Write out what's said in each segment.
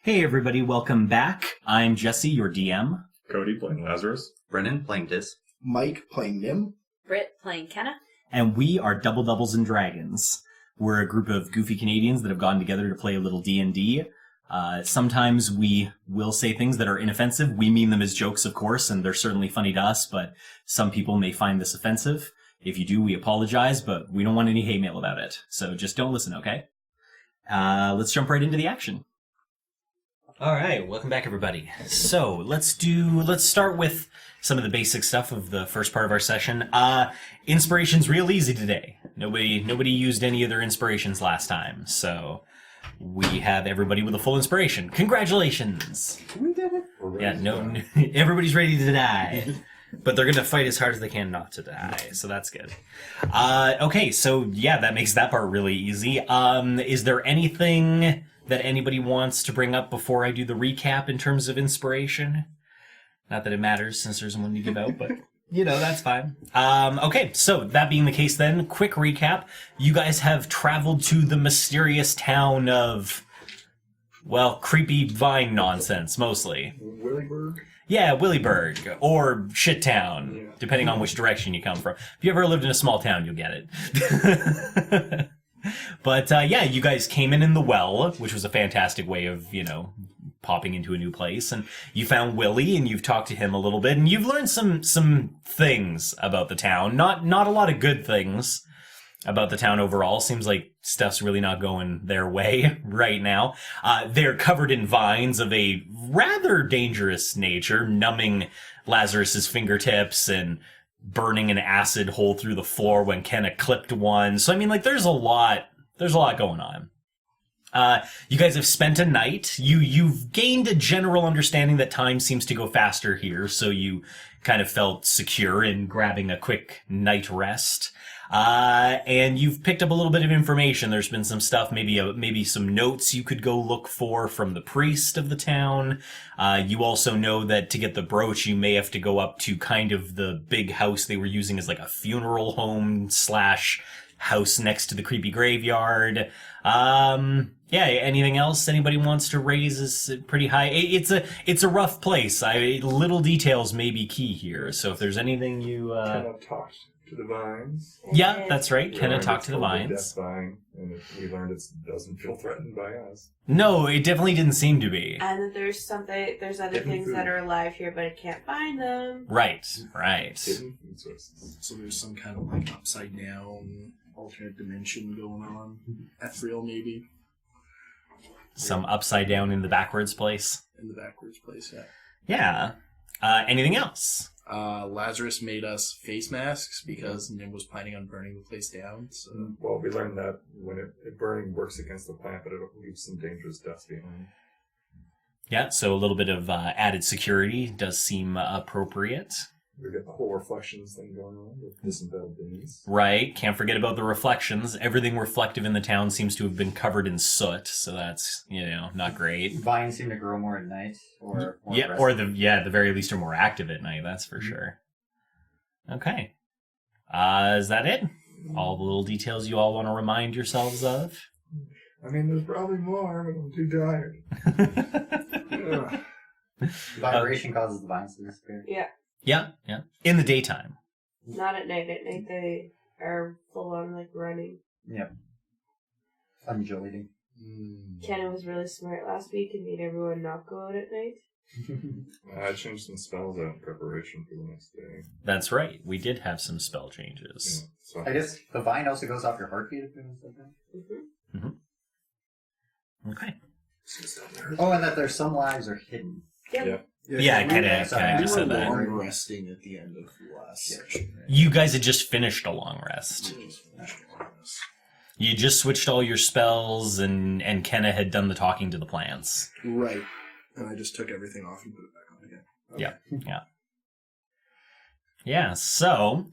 Hey everybody, welcome back. I'm Jesse, your DM. Cody playing Lazarus. Brennan playing Diz. Mike playing Nim. Britt playing Kenna. And we are Double Doubles and Dragons. We're a group of goofy Canadians that have gotten together to play a little D&D. Sometimes we will say things that are inoffensive. We mean them as jokes, of course, and they're certainly funny to us, but some people may find this offensive. If you do, we apologize, but we don't want any hate mail about it. So just don't listen, okay? Let's jump right into the action. All right, welcome back, everybody. So let's start with some of the basic stuff of the first part of our session. Inspiration's real easy today. Nobody used any of their inspirations last time, so we have everybody with a full inspiration. Congratulations! We did it. Yeah, no, everybody's ready to die, but they're gonna fight as hard as they can not to die. So that's good. Okay, so yeah, that makes that part really easy. Is there anything that anybody wants to bring up before I do the recap in terms of inspiration? Not that it matters since there's one to give out, but that's fine. Okay, so that being the case then, quick recap. You guys have traveled to the mysterious town of, well, creepy vine nonsense, mostly. Willyburg? Yeah, Willyburg, or Shittown, depending on which direction you come from. If you ever lived in a small town, you'll get it. But, yeah, you guys came in the well, which was a fantastic way of, popping into a new place. And you found Willy, and you've talked to him a little bit, and you've learned some things about the town. Not a lot of good things about the town overall. Seems like stuff's really not going their way right now. They're covered in vines of a rather dangerous nature, numbing Lazarus's fingertips and burning an acid hole through the floor when Kenna clipped one. So, there's a lot going on. You guys have spent a night. You've gained a general understanding that time seems to go faster here, so you kind of felt secure in grabbing a quick night rest. And you've picked up a little bit of information. There's been some stuff, maybe some notes you could go look for from the priest of the town. You also know that to get the brooch, you may have to go up to kind of the big house they were using as like a funeral home / house next to the creepy graveyard. Yeah, anything else anybody wants to raise is pretty high. It's a rough place. Little details may be key here. So if there's anything you Kenna talked to the vines. Yeah, that's right. Kenna talked to the vines. Death vine, and we learned it doesn't feel threatened by us. No, it definitely didn't seem to be. And that there's other things that are alive here, but I can't find them. Right. Hidden food sources. So there's some kind of like upside down alternate dimension going on. Ethereal maybe. Some upside down in the backwards place. In the backwards place, yeah. Yeah. Anything else? Lazarus made us face masks because Nim was planning on burning the place down. So Well, we learned that when it burning works against the plant, but it leaves some dangerous dust behind. Yeah, so a little bit of added security does seem appropriate. We get the whole reflections thing going on with disemboweled beings. Right, can't forget about the reflections. Everything reflective in the town seems to have been covered in soot, so that's, not great. Vines seem to grow more at night, or more Yeah, or the very least are more active at night, that's for sure. Okay. Is that it? All the little details you all want to remind yourselves of? There's probably more, but I'm too tired. vibration causes the vines to disappear. Yeah. Yeah. In the daytime. Not at night. At night they are full on running. Yep. Undulating. Kenna was really smart last week and made everyone not go out at night. I changed some spells out in preparation for the next day. That's right. We did have some spell changes. Yeah, so I guess the vine also goes off your heartbeat if doing something. Okay. Oh, and that there's some lives are hidden. Yep. Yeah, Kenna just said that. We were resting at the end of the last section. Right? You guys had just finished a long rest. You just switched all your spells, and Kenna had done the talking to the plants. Right. And I just took everything off and put it back on again. Okay. Yeah, so,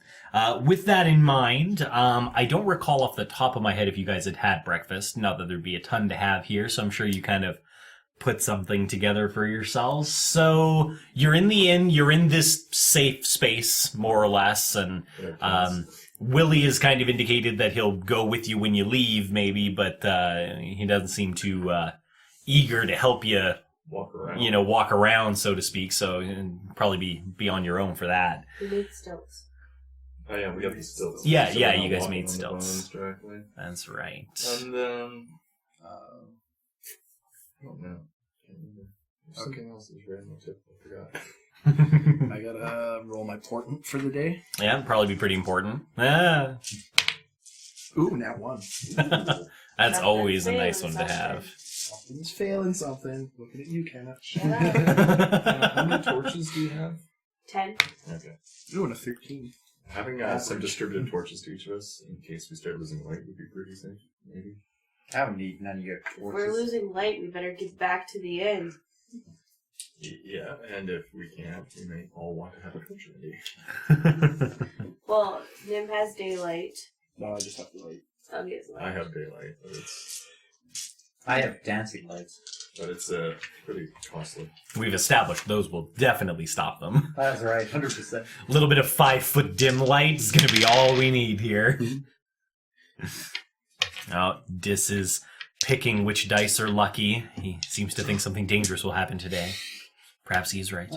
with that in mind, I don't recall off the top of my head if you guys had breakfast. Not that there'd be a ton to have here, so I'm sure you kind of put something together for yourselves. So, you're in the inn, you're in this safe space, more or less, and Willy has kind of indicated that he'll go with you when you leave, maybe, but he doesn't seem too eager to help you, Walk around. walk around, so to speak. So you'd probably be on your own for that. We need stilts. Oh yeah, we got the stilts. Yeah, So yeah, we're not you guys walking made on the stilts. bones directly. That's right. And then, I don't know. Something else is random tip. I forgot. I gotta roll my portent for the day. Yeah, it'd probably be pretty important. Ah. Ooh, now 1. That's Something's always a nice one failing to have. Something's failing something. Looking at you, Kenna. Shut up. How many torches do you have? 10. Okay. Ooh, and a 13. Having some distributed torches to each of us in case we start losing light would be pretty safe, maybe. I don't need none of your If torches. we're losing light, we better get back to the inn. Yeah, and if we can't, we may all want to have a torch ready. Well, Nim has daylight. No, I just have to light. Oh, he has light. I have daylight, I have dancing lights. but it's pretty costly. We've established those will definitely stop them. That's right, 100%. A little bit of 5-foot dim light is going to be all we need here. Now, Dis is picking which dice are lucky. He seems to think something dangerous will happen today. Perhaps he's right.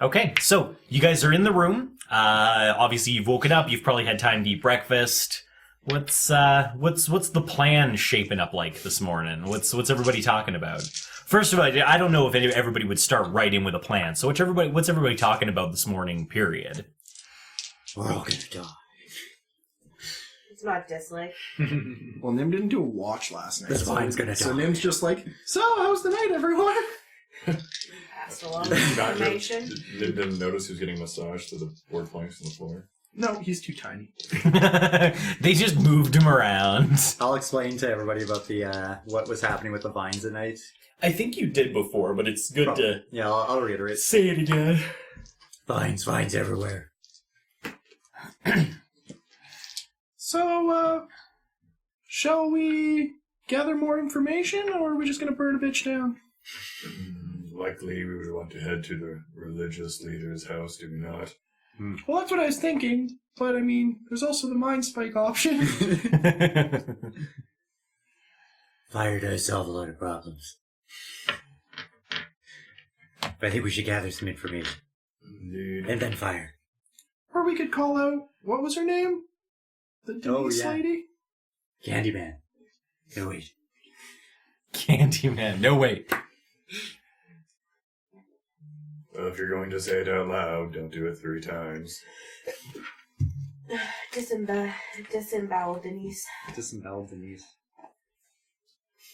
Okay, so you guys are in the room. Obviously, you've woken up. You've probably had time to eat breakfast. What's the plan shaping up like this morning? What's everybody talking about? First of all, I don't know if everybody would start right in with a plan. So what's everybody talking about this morning? Period. We're all gonna die. It's not dislike. Well, Nim didn't do a watch last night. This vine's gonna So die. Nim's just like, so how was the night, everyone? Passed along the information. Didn't notice he was getting massaged to the board planks on the floor. No, he's too tiny. They just moved him around. I'll explain to everybody about the what was happening with the vines at night. I think you did before, but it's good to Yeah, I'll reiterate. say it again. Vines everywhere. So, shall we gather more information, or are we just gonna burn a bitch down? Likely we would want to head to the religious leader's house, do we not? Well, that's what I was thinking, but I mean, there's also the mind spike option. Fire does solve a lot of problems. But I think we should gather some information. Indeed. And then fire. Or we could call out, what was her name? The Denise lady? Candyman. No, wait. Candyman. No, wait. Well, if you're going to say it out loud, don't do it 3 times. Disembowel Denise. Disembowel Denise.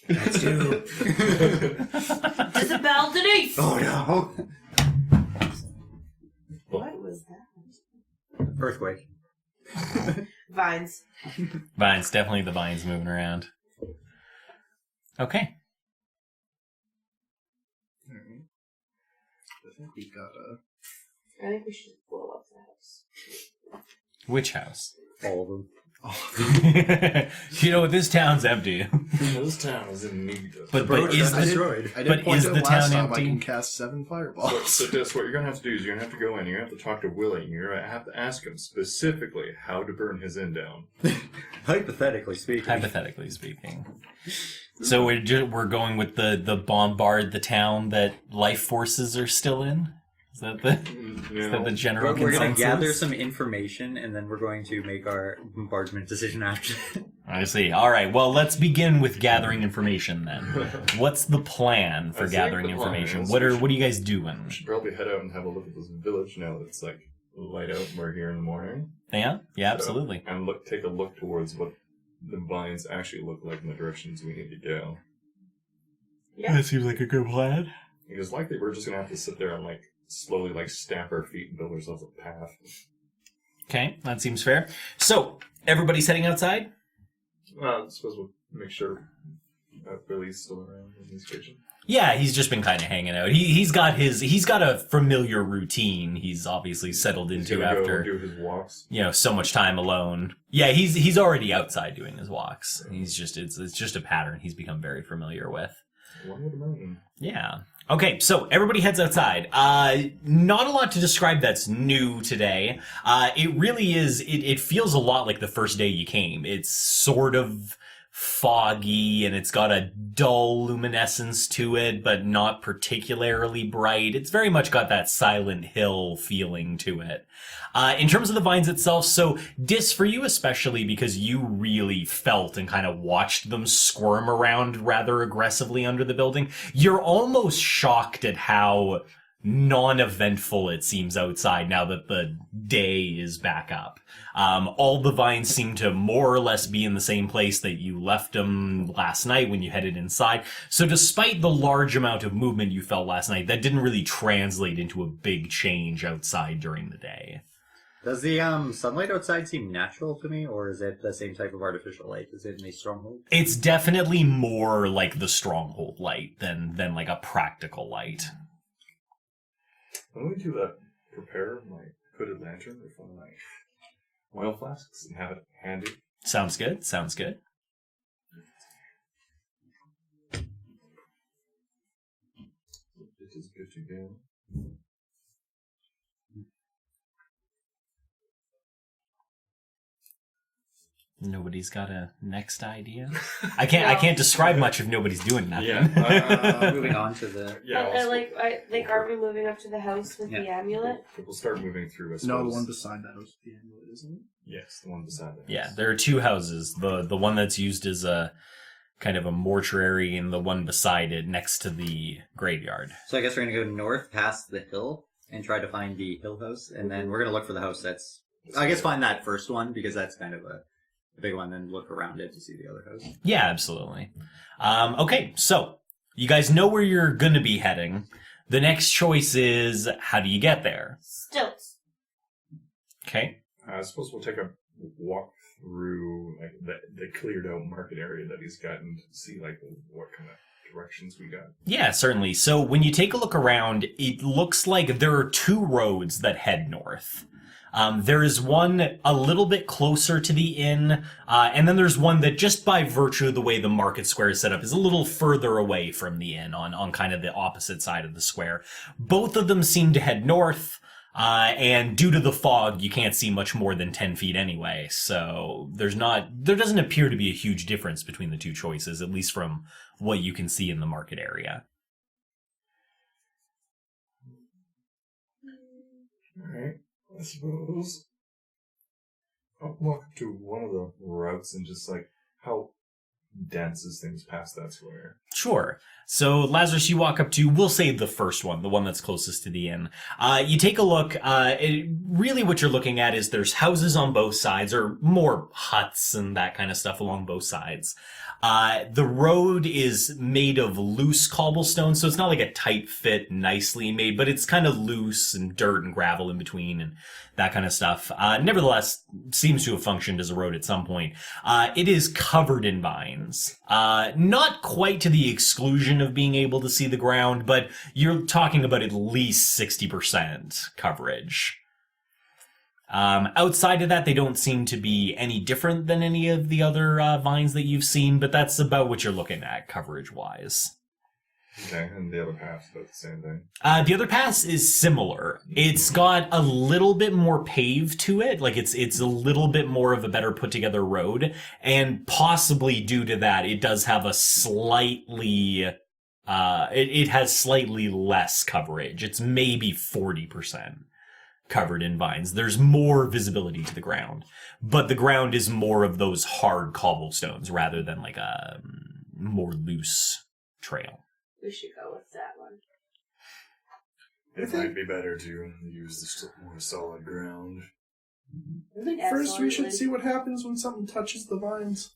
That's two. Disembowel Denise! Oh no! What was that? Earthquake. Vines. Vines, definitely the vines moving around. Okay. I think we got I think we should blow up the house. Which house? All of them. This town's empty. This town is in need of... But is the I but did point is out the last town time I empty? can cast 7 fireballs. So Des, what you're going to have to do is you're going to have to go in, you're going to have to talk to Willie, and you're going to have to ask him specifically how to burn his inn down. Hypothetically speaking. Hypothetically speaking. So we're going with the bombard the town that life forces are still in? Is that the general We're going consensus? to gather some information, and then we're going to make our bombardment decision after. I see. All right. Well, let's begin with gathering information then. What's the plan for I think gathering the plan information? is What we are should- you guys doing? We should probably head out and have a look at this village now that it's like light out and we're here in the morning. Yeah. Yeah. Absolutely. And take a look towards what the vines actually look like in the directions we need to go. Yeah. That seems like a good plan. Because likely we're just going to have to sit there and slowly stamp our feet and build ourselves a path. Okay, that seems fair. So everybody's heading outside. Well, I suppose we'll make sure Billy's still around in his kitchen. Yeah, he's just been kind of hanging out. He's got a familiar routine. He's obviously settled He's into gonna after go do his walks. so much time alone. Yeah, he's already outside doing his walks. He's just it's just a pattern he's become very familiar with. One with a mountain. Yeah. Okay, so everybody heads outside. Not a lot to describe that's new today. It really is, it feels a lot like the first day you came. It's sort of foggy and it's got a dull luminescence to it, but not particularly bright. It's very much got that Silent Hill feeling to it. In terms of the vines itself, so Dis, for you especially, because you really felt and kind of watched them squirm around rather aggressively under the building, you're almost shocked at how non-eventful it seems outside now that the day is back up. All the vines seem to more or less be in the same place that you left them last night when you headed inside. So despite the large amount of movement you felt last night, that didn't really translate into a big change outside during the day. Does the sunlight outside seem natural to me, or is it the same type of artificial light? Is it in a stronghold? It's definitely more like the Stronghold light than like a practical light. When we do that, prepare my hooded lantern with one of my oil flasks and have it handy. Sounds good. Sounds good. It is good to go. Nobody's got a next idea. I can't describe much if nobody's doing nothing. Yeah. Moving on to the... Aren't we moving up to the house with the amulet? We'll start moving through. I No, suppose. the one beside the house, the amulet, isn't it? Yes, the one beside that. Yeah, there are two houses. The one that's used as a kind of a mortuary and the one beside it next to the graveyard. So I guess we're going to go north past the hill and try to find the hill house, and then we're going to look for the house that's... I guess find that first one, because that's kind of a big one, then look around it to see the other house. Yeah, absolutely. Okay, so you guys know where you're going to be heading. The next choice is, how do you get there? Stilts. Okay. I suppose we'll take a walk through like the cleared out market area that he's gotten to see like what kind of directions we got. Yeah, certainly. So when you take a look around, it looks like there are two roads that head north. There is one a little bit closer to the inn, and then there's one that just by virtue of the way the market square is set up is a little further away from the inn on kind of the opposite side of the square. Both of them seem to head north, and due to the fog, you can't see much more than 10 feet anyway, so there doesn't appear to be a huge difference between the two choices, at least from what you can see in the market area. Alright. I suppose I'll walk to one of the routes and just like how dense is things past that square. Sure. So, Lazarus, you walk up to, we'll say the first one, the one that's closest to the inn. You take a look, really what you're looking at is there's houses on both sides, or more huts and that kind of stuff along both sides. The road is made of loose cobblestone, so it's not like a tight fit, nicely made, but it's kind of loose and dirt and gravel in between and that kind of stuff. Nevertheless, seems to have functioned as a road at some point. It is covered in vines. Not quite to the exclusion of being able to see the ground, but you're talking about at least 60% coverage. Outside of that, they don't seem to be any different than any of the other vines that you've seen, but that's about what you're looking at coverage-wise. Okay, and the other path's about the same thing. The other pass is similar. It's got a little bit more paved to it, like it's a little bit more of a better put together road, and possibly due to that, it does have a slightly, it has slightly less coverage. It's maybe 40% covered in vines. There's more visibility to the ground, but the ground is more of those hard cobblestones rather than like a more loose trail. We should go with that one. It might be better to use the more solid ground. I think first we should see what happens when something touches the vines.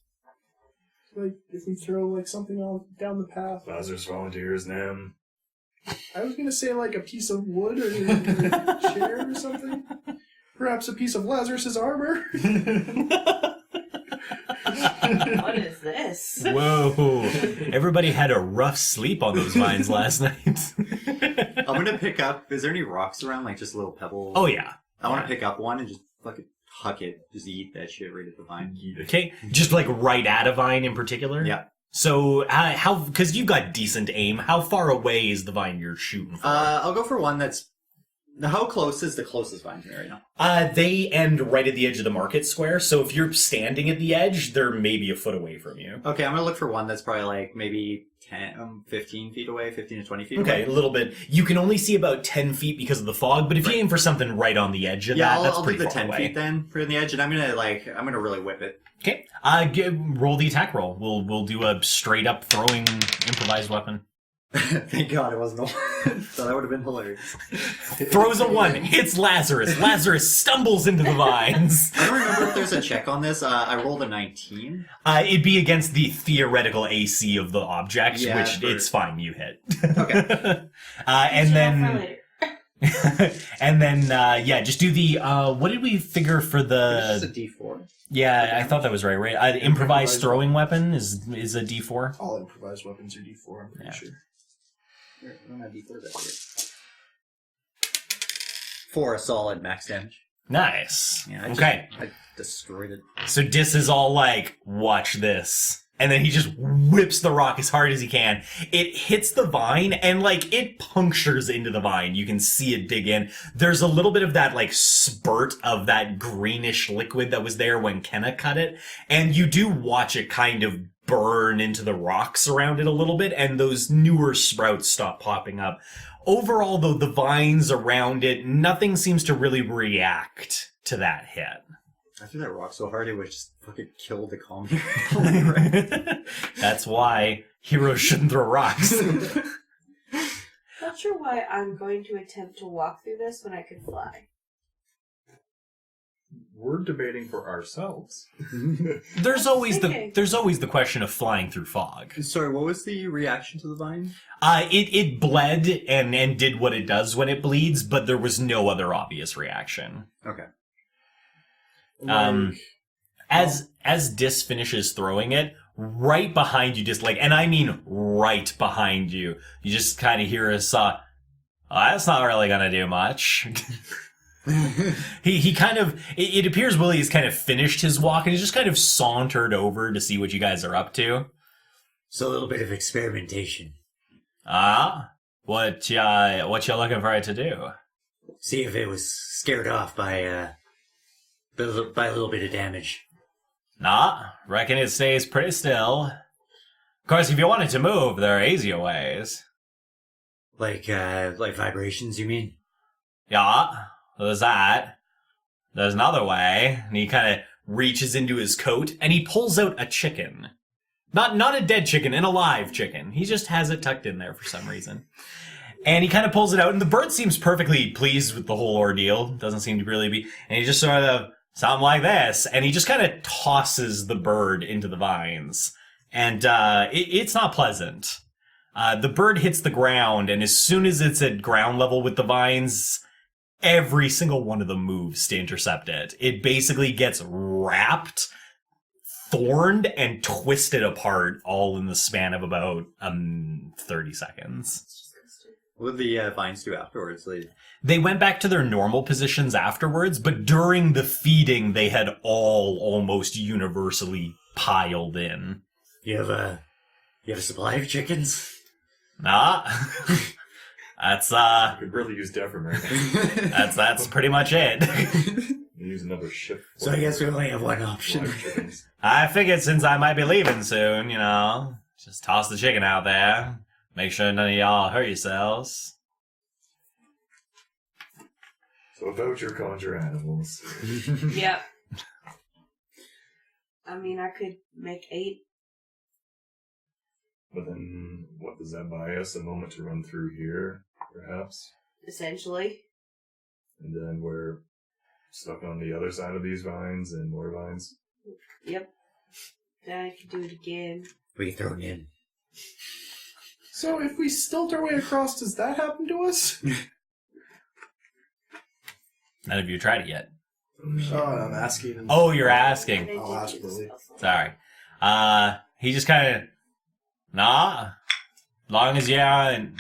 Like, if we throw, like, something down the path. Lazarus volunteers them. I was gonna say, like, a piece of wood or a chair or something. Perhaps a piece of Lazarus's armor. What is this? Whoa. Everybody had a rough sleep on those vines last night. I'm gonna pick up... Is there any rocks around? Like, just a little pebble? Oh, yeah. I want to pick up one and just fucking huck it. Just eat that shit right at the vine. Okay. Just like right at a vine in particular? Yeah. So, because you've got decent aim, how far away is the vine you're shooting for? I'll go for one that's Now, how close is the closest vine to me right now? They end right at the edge of the market square, so if you're standing at the edge, they're maybe a foot away from you. Okay, I'm gonna look for one that's probably like maybe 15 feet away, 15 to 20 feet Okay, away. a little bit. You can only see about 10 feet because of the fog, but if you aim for something right on the edge of that, that's I'll pretty do the far 10 away. feet then, for the edge, and I'm gonna really whip it. Okay, roll the attack roll. We'll do a straight up throwing improvised weapon. Thank God it wasn't a one. So that would have been hilarious. Throws a 1, hits Lazarus. Lazarus stumbles into the vines. I don't remember if there's a check on this. I rolled a 19. It'd be against the theoretical AC of the object, Yeah, which it's fine, you hit. Okay. And then... For later. and then, just do the, what did we figure for This is a the... D4. Yeah, I thought that was right? The improvised throwing weapon is a D4? All improvised weapons are D4, I'm pretty Yeah. sure. Here, I don't have D4s out here. 4 solid max damage. Nice. Yeah, Okay. I destroyed it. So Dis is all like, watch this. And then he just whips the rock as hard as he can. It hits the vine and like it punctures into the vine. You can see it dig in. There's a little bit of that like spurt of that greenish liquid that was there when Kenna cut it. And you do watch it kind of burn into the rocks around it a little bit. And those newer sprouts stop popping up. Overall though, the vines around it, nothing seems to really react to that hit. I threw that rock so hard it would just fucking kill the column. That's why heroes shouldn't throw rocks. Not sure why I'm going to attempt to walk through this when I could fly. We're debating for ourselves. There's always the question of flying through fog. Sorry, what was the reaction to the vine? It bled and did what it does when it bleeds, but there was no other obvious reaction. Okay. As Dis finishes throwing it, right behind you, just like, and I mean right behind you, you just kind of hear a saw. Oh, that's not really gonna do much. He kind of, it appears Willie has kind of finished his walk and he's just kind of sauntered over to see what you guys are up to. So a little bit of experimentation. What you looking for it to do? See if it was scared off by a little bit of damage. Nah, reckon it stays pretty still. Of course, if you want it to move, there are easier ways. Like vibrations, you mean? Yeah, there's that. There's another way. And he kind of reaches into his coat and he pulls out a chicken. Not a dead chicken, an alive chicken. He just has it tucked in there for some reason. And he kind of pulls it out, and the bird seems perfectly pleased with the whole ordeal. Doesn't seem to really be. And he just sort of, something like this. And he just kind of tosses the bird into the vines. And it's not pleasant. The bird hits the ground, and as soon as it's at ground level with the vines, every single one of them moves to intercept it. It basically gets wrapped, thorned, and twisted apart all in the span of about 30 seconds. What did the vines do afterwards? They went back to their normal positions afterwards, but during the feeding, they had all almost universally piled in. You have a supply of chickens? Nah. That's, Could really use Devrim right now. that's pretty much it. Use another ship. So I guess we only have one option. Live chickens. I figured since I might be leaving soon, just toss the chicken out there. Make sure none of y'all hurt yourselves. So about your conjure animals. Yep. I mean, I could make 8. But then, what does that buy us? A moment to run through here, perhaps? Essentially. And then we're stuck on the other side of these vines and more vines. Yep. Then I could do it again. We can throw it in. So if we stilt our way across, does that happen to us? None of you tried it yet. Oh, I'm asking. Oh, you're asking. I'll ask Willie. Sorry. He just kind of, nah. Long as you're, at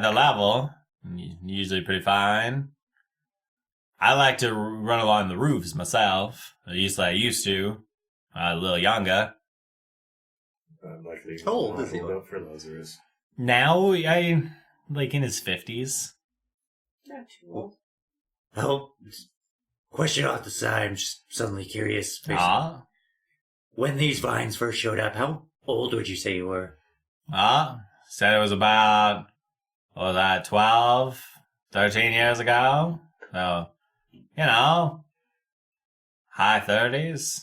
the level, you're usually pretty fine. I like to run along the roofs myself. At least I used to. A little younger. Likely How old is he? hold up for Lazarus. Now, in his 50s. Not too old. Oh, question off the side. I'm just suddenly curious. When these vines first showed up, how old would you say you were? Said it was about, what was that, 12, 13 years ago? So, high 30s.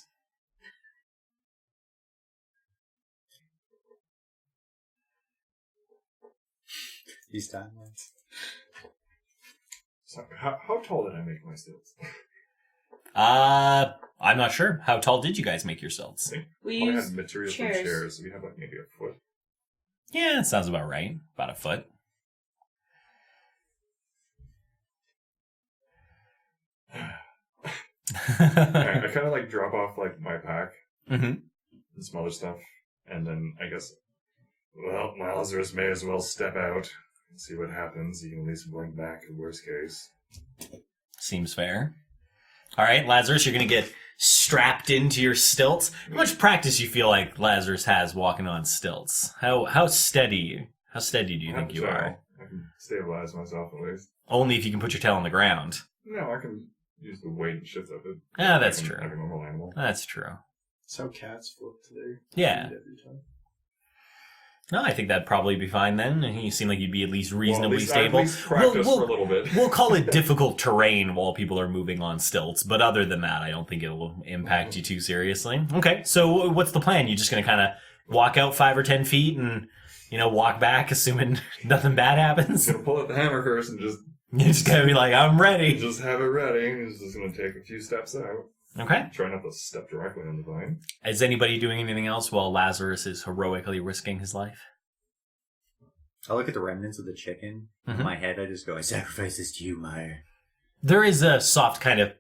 These timelines. So, how tall did I make my stilts? I'm not sure. How tall did you guys make your stilts? We I used had materials from chairs. chairs, so we had like maybe a foot. Yeah, that sounds about right. About a foot. I kind of like drop off like my pack Mm-hmm. and some other stuff, and then I guess, well, Lazarus may as well step out and see what happens. He can at least blink back in the worst case. Seems fair. All right, Lazarus, you're going to get strapped into your stilts. How much practice you feel like Lazarus has walking on stilts? How steady do you think you are? I can stabilize myself at least. Only if you can put your tail on the ground. No, I can use the weight and shift of it. Ah, that's like true. Like a normal animal. That's true. That's how cats float today. Yeah. Every time. No, I think that'd probably be fine then. You seem like you'd be at least reasonably stable. At least practice for a little bit. We'll call it difficult terrain while people are moving on stilts, but other than that, I don't think it'll impact you too seriously. Okay, so what's the plan? You're just going to kind of walk out 5 or 10 feet and, walk back, assuming nothing bad happens? I'm gonna pull out the hammer first and just... You're just going to be like, I'm ready. Just have it ready. It's just gonna take a few steps out. Okay. Try not to step directly on the vine. Is anybody doing anything else while Lazarus is heroically risking his life? I look at the remnants of the chicken. Mhm. In my head, I just go, I sacrifice this to you, Meyer. There is a soft kind of,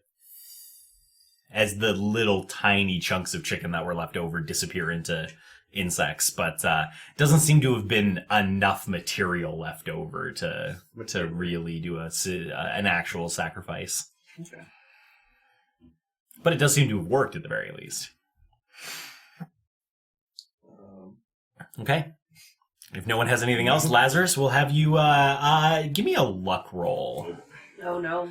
as the little tiny chunks of chicken that were left over disappear into insects, but doesn't seem to have been enough material left over to really do an actual sacrifice. Okay. But it does seem to have worked at the very least. Okay. If no one has anything else, Lazarus, we'll have you give me a luck roll. Oh no.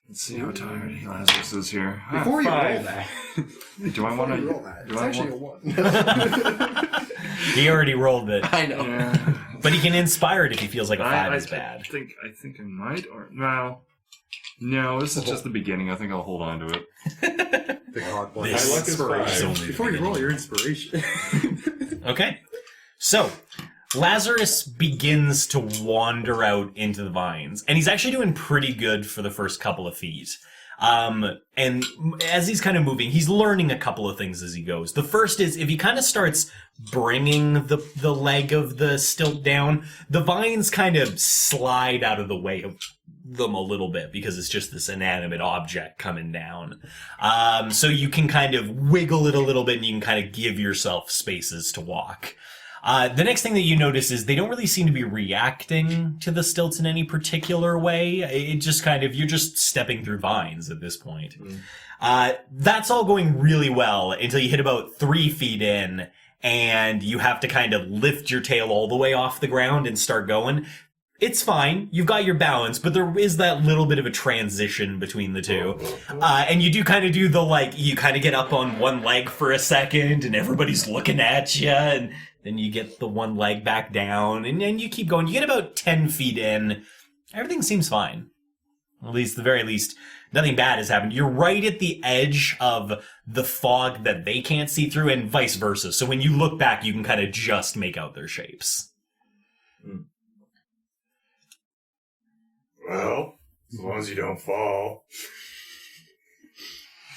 Let's see how tired Lazarus is here. Before you roll 5. that, Do I want to roll that? do It's I actually want- a 1. He already rolled it, I know. Yeah. but he can inspire it if he feels like a 5 is bad. I think I might, or no. This is just the beginning. I think I'll hold on to it. the god one. This My luck is is 5. only the Before you beginning. roll your inspiration. Okay. So, Lazarus begins to wander out into the vines, and he's actually doing pretty good for the first couple of feet. And as he's kind of moving, he's learning a couple of things as he goes. The first is if he kind of starts bringing the leg of the stilt down, the vines kind of slide out of the way of them a little bit because it's just this inanimate object coming down. So you can kind of wiggle it a little bit and you can kind of give yourself spaces to walk. The next thing that you notice is they don't really seem to be reacting to the stilts in any particular way. It just kind of, you're just stepping through vines at this point. That's all going really well until you hit about 3 feet in and you have to kind of lift your tail all the way off the ground and start going. It's fine. You've got your balance, but there is that little bit of a transition between the two. And you do kind of do the, you kind of get up on one leg for a second and everybody's looking at you and then you get the one leg back down and then you keep going. You get about 10 feet in. Everything seems fine. At least, the very least, nothing bad has happened. You're right at the edge of the fog that they can't see through and vice versa. So when you look back, you can kind of just make out their shapes. Well, as long as you don't fall.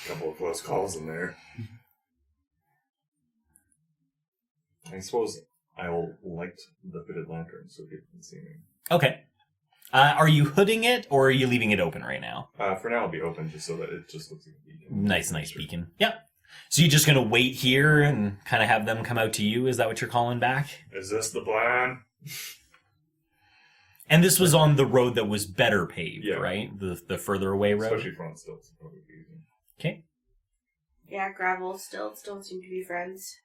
A couple of close calls in there. I suppose I'll light the hooded lantern so people can see me. Okay. Are you hooding it, or are you leaving it open right now? For now, it'll be open just so that it just looks like a beacon. Nice beacon. Yep. So you're just going to wait here and kind of have them come out to you? Is that what you're calling back? Is this the plan? And this was on the road that was better paved, Yeah. right? The further away road? Especially front stilts. It'll probably be easy. Okay. Yeah, gravel stilts don't seem to be friends.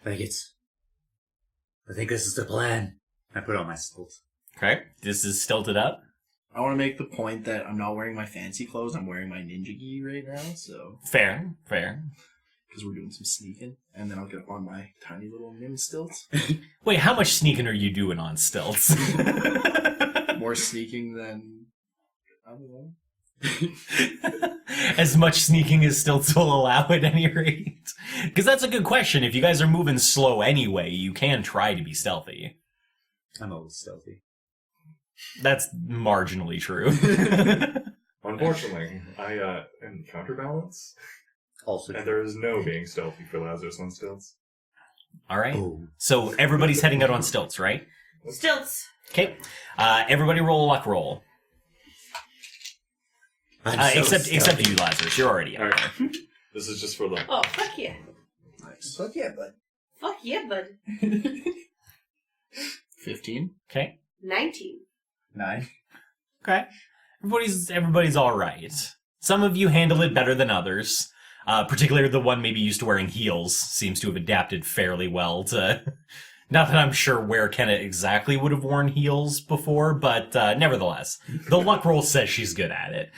I think this is the plan. I put on my stilts. Okay. This is stilted up. I want to make the point that I'm not wearing my fancy clothes. I'm wearing my ninja gi right now, so Fair. because we're doing some sneaking, and then I'll get up on my tiny little nim stilts. Wait, how much sneaking are you doing on stilts? More sneaking than I don't know. As much sneaking as stilts will allow at any rate. Because that's a good question. If you guys are moving slow anyway, you can try to be stealthy. I'm always stealthy. That's marginally true. Unfortunately, I am counterbalance, Also, and there is no being stealthy for Lazarus on stilts. All right. oh, So everybody's heading out on stilts, right? Stilts. Okay. Everybody roll a luck roll. I'm so Except stealthy. you, Lazarus. You're already out Alright. there. This is just for luck. Oh, fuck yeah. Nice. Fuck yeah, bud. Fuck yeah, bud. 15. Okay. 19. 9. Okay. Everybody's all right. Some of you handle it better than others. Particularly the one maybe used to wearing heels seems to have adapted fairly well to... Not that I'm sure where Kenna exactly would have worn heels before, but nevertheless, the luck roll says she's good at it.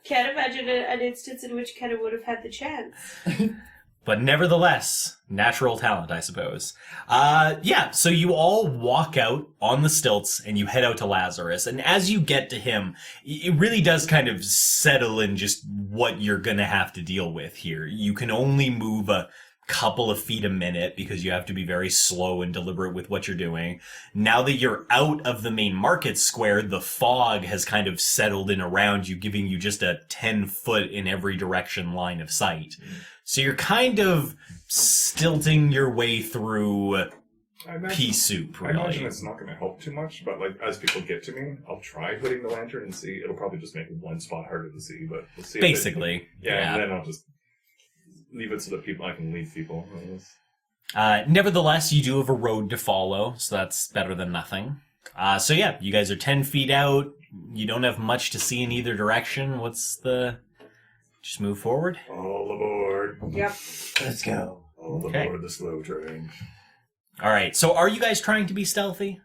Can't imagine an instance in which Kenna would have had the chance. But nevertheless, natural talent, I suppose. Yeah, so you all walk out on the stilts and you head out to Lazarus. And as you get to him, it really does kind of settle in just what you're going to have to deal with here. You can only move a couple of feet a minute because you have to be very slow and deliberate with what you're doing. Now that you're out of the main market square, the fog has kind of settled in around you, giving you just a 10-foot in every direction line of sight. So you're kind of stilting your way through pea soup, I imagine really. it's not going to help too much, but like as people get to me, I'll try putting the lantern and see. It'll probably just make one spot harder to see, but we'll see. Basically. Yeah, and then I'll just leave it so that I can lead people. Nevertheless, you do have a road to follow, so that's better than nothing. So yeah, you guys are 10 feet out. You don't have much to see in either direction. Just move forward? All aboard. Yep. Let's go. All Okay. aboard the slow train. All right, so are you guys trying to be stealthy?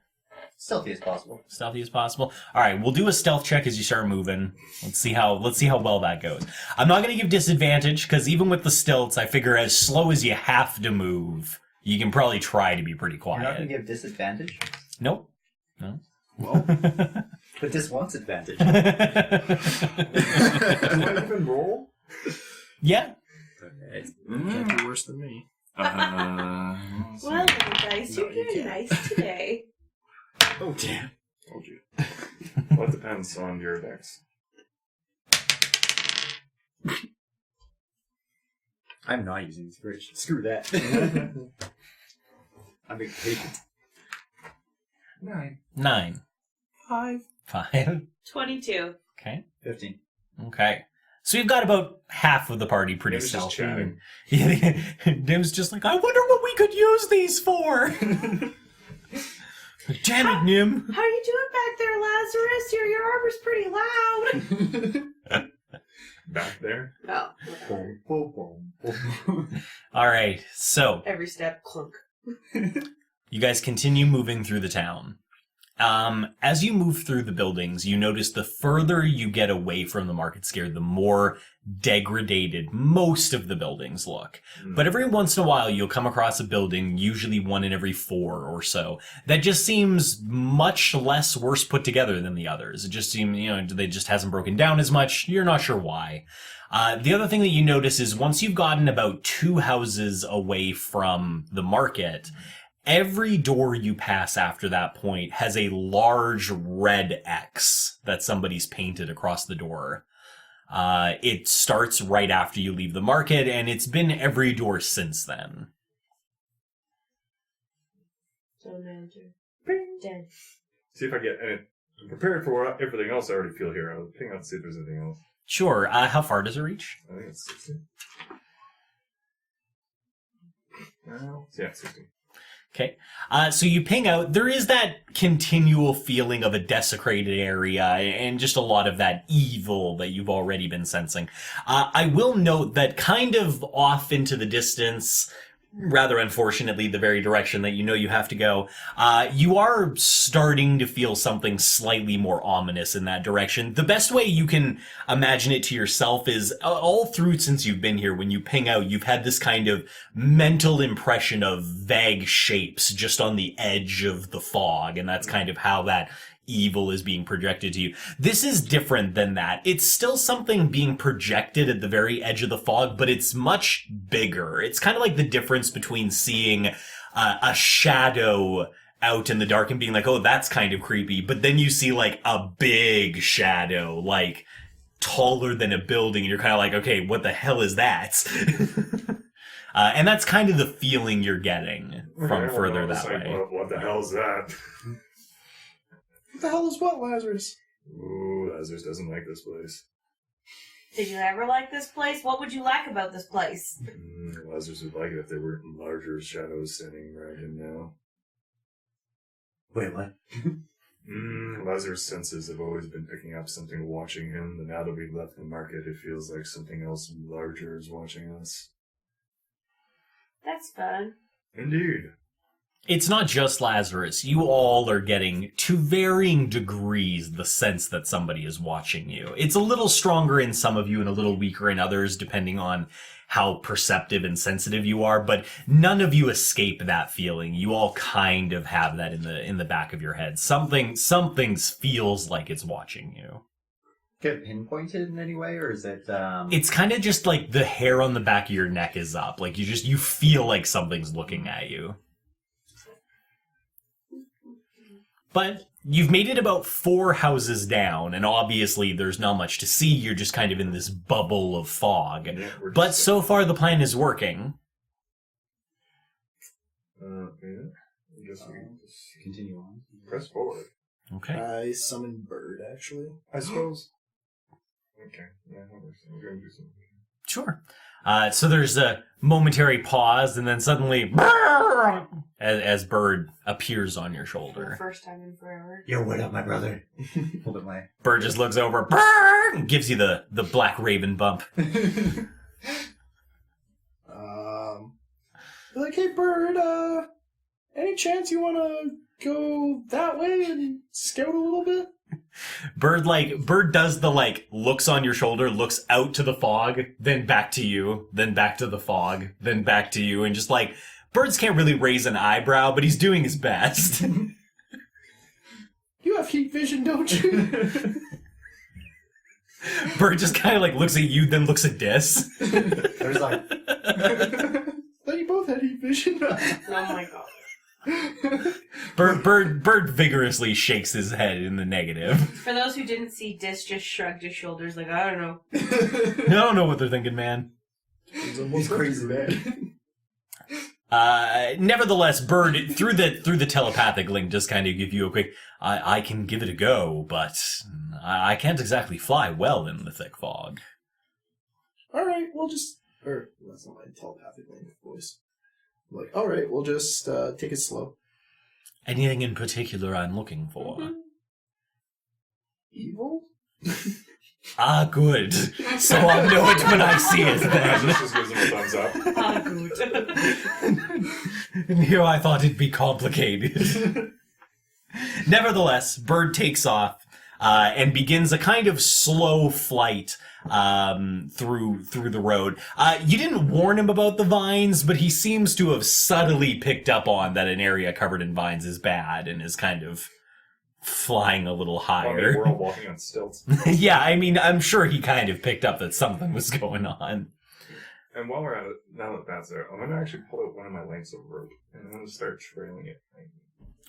Stealthy as possible. Stealthy as possible. All right, we'll do a stealth check as you start moving. Let's see how well that goes. I'm not going to give disadvantage because even with the stilts, I figure as slow as you have to move, you can probably try to be pretty You're not going quiet. to give disadvantage? Nope. No. Well, But this wants advantage. Do I even roll? Yeah. Okay. can't be worse than me. Well, little dice, No, you're you doing can't. nice today. Oh, damn. Told you. Well, it depends on your dex. I'm not using inspiration. Screw that. I'm being patient. 9. 9. 5. 5. 22. Okay. 15. Okay. So you've got about half of the party pretty Dim's just stealthy. chatting. Yeah, Dim's just like, I wonder what we could use these for. Damn it, Nim. How are you doing back there, Lazarus? Your armor's pretty loud. Back there. Oh, Boom, boom, boom, boom. All right. So every step, clunk. you guys continue moving through the town. As you move through the buildings, you notice the further you get away from the market square, the more degraded most of the buildings look. But every once in a while, you'll come across a building, usually one in every 4 or so, that just seems much less worse put together than the others. It just seems, they just hasn't broken down as much. You're not sure why. The other thing that you notice is once you've gotten about 2 houses away from the market, every door you pass after that point has a large red X that somebody's painted across the door. It starts right after you leave the market, and it's been every door since then. Don't enter. Dead. See if I get. And I'm prepared for everything else I already feel here. I'll ping out and see if there's anything else. Sure, how far does it reach? I think it's 60. Yeah, 60. Okay. So you ping out. There is that continual feeling of a desecrated area and just a lot of that evil that you've already been sensing. I will note that kind of off into the distance, rather unfortunately, the very direction that you know you have to go. You are starting to feel something slightly more ominous in that direction. The best way you can imagine it to yourself is all through since you've been here, when you ping out, you've had this kind of mental impression of vague shapes just on the edge of the fog, and that's kind of how that evil is being projected to you. This is different than that. It's still something being projected at the very edge of the fog, but it's much bigger. It's kind of like the difference between seeing a shadow out in the dark and being like, oh, that's kind of creepy. But then you see like a big shadow, like taller than a building. And you're kind of like, okay, what the hell is that? And that's kind of the feeling you're getting from further that way. What the hell is that? What the hell is what, Lazarus? Ooh, Lazarus doesn't like this place. Did you ever like this place? What would you like about this place? Lazarus would like it if there were larger shadows standing around him now. Wait, what? Lazarus' senses have always been picking up something watching him, but now that we've left the market, it feels like something else larger is watching us. That's fun. Indeed. It's not just Lazarus. You all are getting, to varying degrees, the sense that somebody is watching you. It's a little stronger in some of you and a little weaker in others, depending on how perceptive and sensitive you are, but none of you escape that feeling. You all kind of have that in the back of your head. Something feels like it's watching you. Get pinpointed in any way, or is it? It's kind of just like the hair on the back of your neck is up. Like you feel like something's looking at you. But you've made it about 4 houses down, and obviously there's not much to see. You're just kind of in this bubble of fog. Yeah, but so far the plan is working. Yeah. I guess we can just Continue on. press forward. Okay. I summoned Bird, actually. I suppose. Okay. Yeah, we're going to do something. Sure. So there's a momentary pause, and then suddenly, as Bird appears on your For the shoulder. first time in forever. Yo, what up, my brother? Hold it my. Bird just looks over, and gives you the black raven bump. Like, hey, Bird, any chance you want to go that way and scout a little bit? Bird does the, looks on your shoulder, looks out to the fog, then back to you, then back to the fog, then back to you, and just Birds can't really raise an eyebrow, but he's doing his best. You have heat vision, don't you? Bird just kind of looks at you, then looks at Dis. There's Thought you both had heat vision. Oh my god. Bird vigorously shakes his head in the negative. For those who didn't see, Dis just shrugged his shoulders like, I don't know. I don't know what they're thinking, man. He's crazy, man. Nevertheless, Bird, through the telepathic link, just kind of give you a quick, I can give it a go, but I can't exactly fly well in the thick fog. Alright, we'll just... Or, that's not my telepathic link voice. Like, alright, we'll just take it slow. Anything in particular I'm looking for? Mm-hmm. Evil? Ah, good. So I'll know it when I see it then. Just gives him a thumbs up. Ah, good. And here I thought it'd be complicated. Nevertheless, Bird takes off and begins a kind of slow flight through the road. You didn't warn him about the vines, but he seems to have subtly picked up on that an area covered in vines is bad and is kind of flying a little Well, I mean, higher. we're all walking on stilts. Yeah, I mean, I'm sure he kind of picked up that something was going on. And while we're at it, now that that's there, I'm going to actually pull out one of my lengths of rope, and I'm going to start trailing it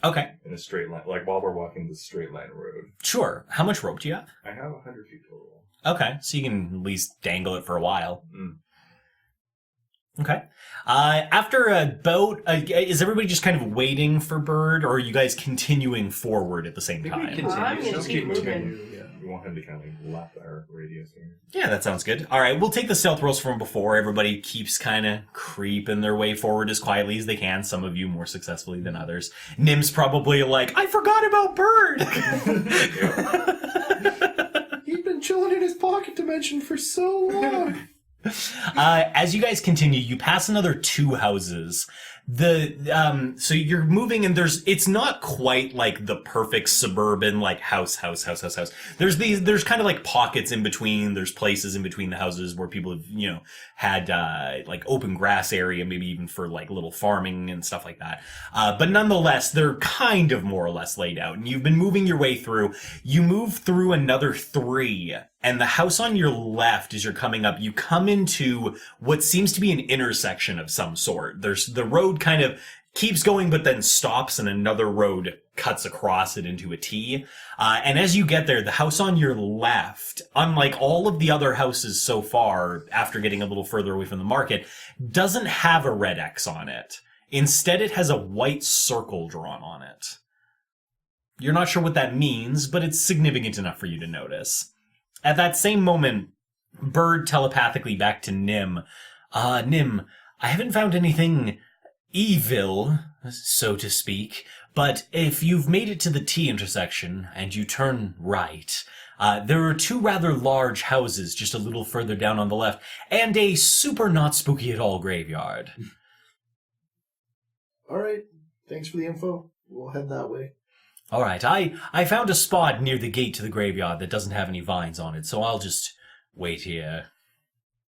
Okay, in a straight line, while we're walking the straight line road. sure. How much rope do you have? I have 100 feet total. Okay, so you can at least dangle it for a while. Mm. Okay. After about, is everybody just kind of waiting for Bird, or are you guys continuing forward at the same Maybe we time? can- I'm gonna Just keep moving. moving. We want him to kind of lap our radius here. Yeah, that sounds good. All right, we'll take the stealth rolls from before. Everybody keeps kind of creeping their way forward as quietly as they can. Some of you more successfully than others. Nim's probably like, I forgot about Bird. He'd been chilling in his pocket dimension for so long. As you guys continue, you pass another 2 houses. So you're moving and it's not quite like the perfect suburban, like house. There's kind of like pockets in between. There's places in between the houses where people have, had, like open grass area, maybe even for like little farming and stuff like that. But nonetheless, they're kind of more or less laid out. And you've been moving your way through. You move through another 3. And the house on your left, as you're coming up, you come into what seems to be an intersection of some sort. The road kind of keeps going, but then stops, and another road cuts across it into a T. And as you get there, the house on your left, unlike all of the other houses so far, after getting a little further away from the market, doesn't have a red X on it. Instead, it has a white circle drawn on it. You're not sure what that means, but it's significant enough for you to notice. At that same moment, Bird telepathically back to Nim. Nim, I haven't found anything evil, so to speak, but if you've made it to the T intersection and you turn right, there are 2 rather large houses just a little further down on the left, and a super not spooky at all graveyard. All right. Thanks for the info. We'll head that way. All right, I found a spot near the gate to the graveyard that doesn't have any vines on it, so I'll just wait here.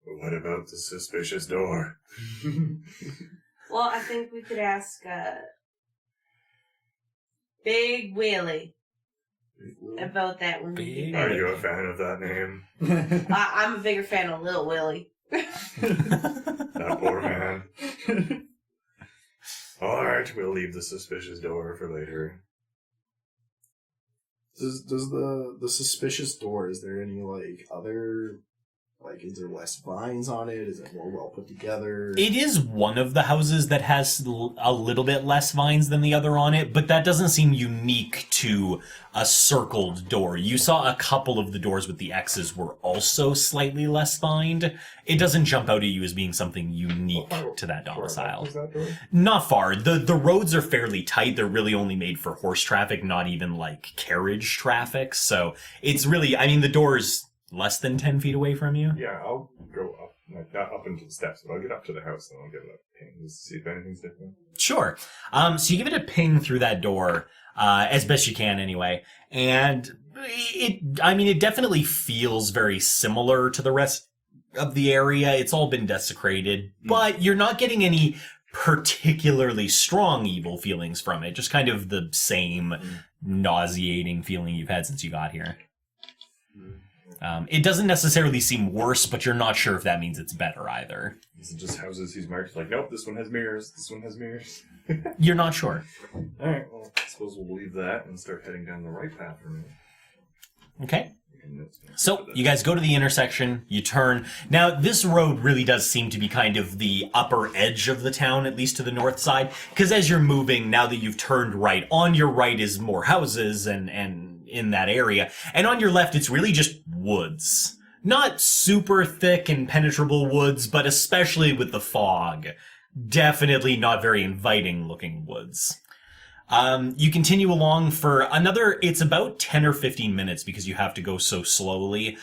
What about the suspicious door? Well, I think we could ask Big Willie about that when we Big get Are back. you a fan of that name? I'm a bigger fan of Lil Willie. That poor man. Alright, we'll leave the suspicious door for later. Does the suspicious door, is there any other, is there less vines on it? Is it more well put together? It is one of the houses that has a little bit less vines than the other on it, but that doesn't seem unique to a circled door. You saw a couple of the doors with the X's were also slightly less vined. It doesn't jump out at you as being something unique to that domicile. Was that door? Not far. The roads are fairly tight. They're really only made for horse traffic, not even like carriage traffic. So it's really, the door's less than 10 feet away from you. Yeah, I'll go up, not up into the steps, but I'll get up to the house and I'll give it a ping just to see if anything's different. Sure. So you give it a ping through that door, as best you can anyway, and it definitely feels very similar to the rest of the area. It's all been desecrated, but you're not getting any particularly strong evil feelings from it, just kind of the same nauseating feeling you've had since you got here. It doesn't necessarily seem worse, but you're not sure if that means it's better either. Is it just houses he's marked? Like, nope, this one has mirrors, this one has mirrors. You're not sure. Alright, well, I suppose we'll leave that and start heading down the right path for a minute. Okay. So, you guys go to the intersection, you turn. Now, this road really does seem to be kind of the upper edge of the town, at least to the north side, because as you're moving, now that you've turned right, on your right is more houses and in that area, and on your left, it's really just woods. Not super thick, impenetrable woods, but especially with the fog, definitely not very inviting looking woods. You continue along for it's about 10 or 15 minutes because you have to go so slowly,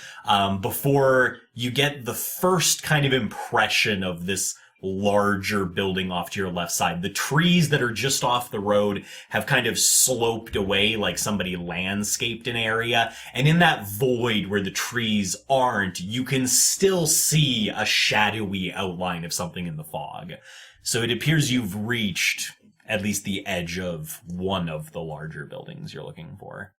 before you get the first kind of impression of this larger building off to your left side. The trees that are just off the road have kind of sloped away like somebody landscaped an area, and in that void where the trees aren't, you can still see a shadowy outline of something in the fog. So it appears you've reached at least the edge of one of the larger buildings you're looking for.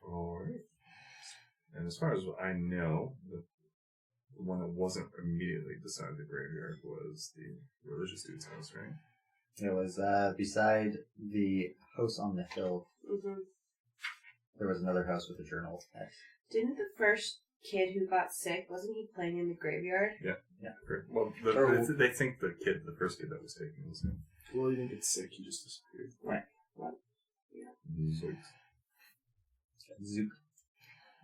Alright. And as far as I know, the one that wasn't immediately beside the graveyard was the religious dude's house, right? It was beside the house on the hill. Mm-hmm. There was another house with a journal. Didn't the first kid who got sick, wasn't he playing in the graveyard? Yeah. Great. Well, they think the first kid that was taken was him. Well, he didn't get sick. He just disappeared. What? Yeah. Zook.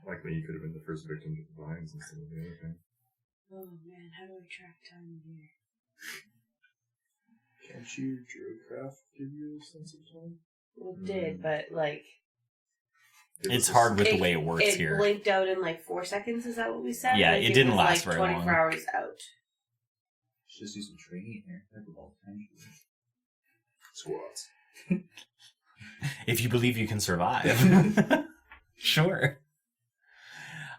Likely he could have been the first victim to the vines instead of the other thing. Oh man, how do I track time here? Can't you Druidcraft give you a sense of time? Well, it did, but It's hard with the way it works it here. blinked out in like 4 seconds. Is that what we said? Yeah, Like, it didn't was last like very 24 long. hours out. Should just do some training here. That's all the time. Squats. If you believe you can survive. Sure.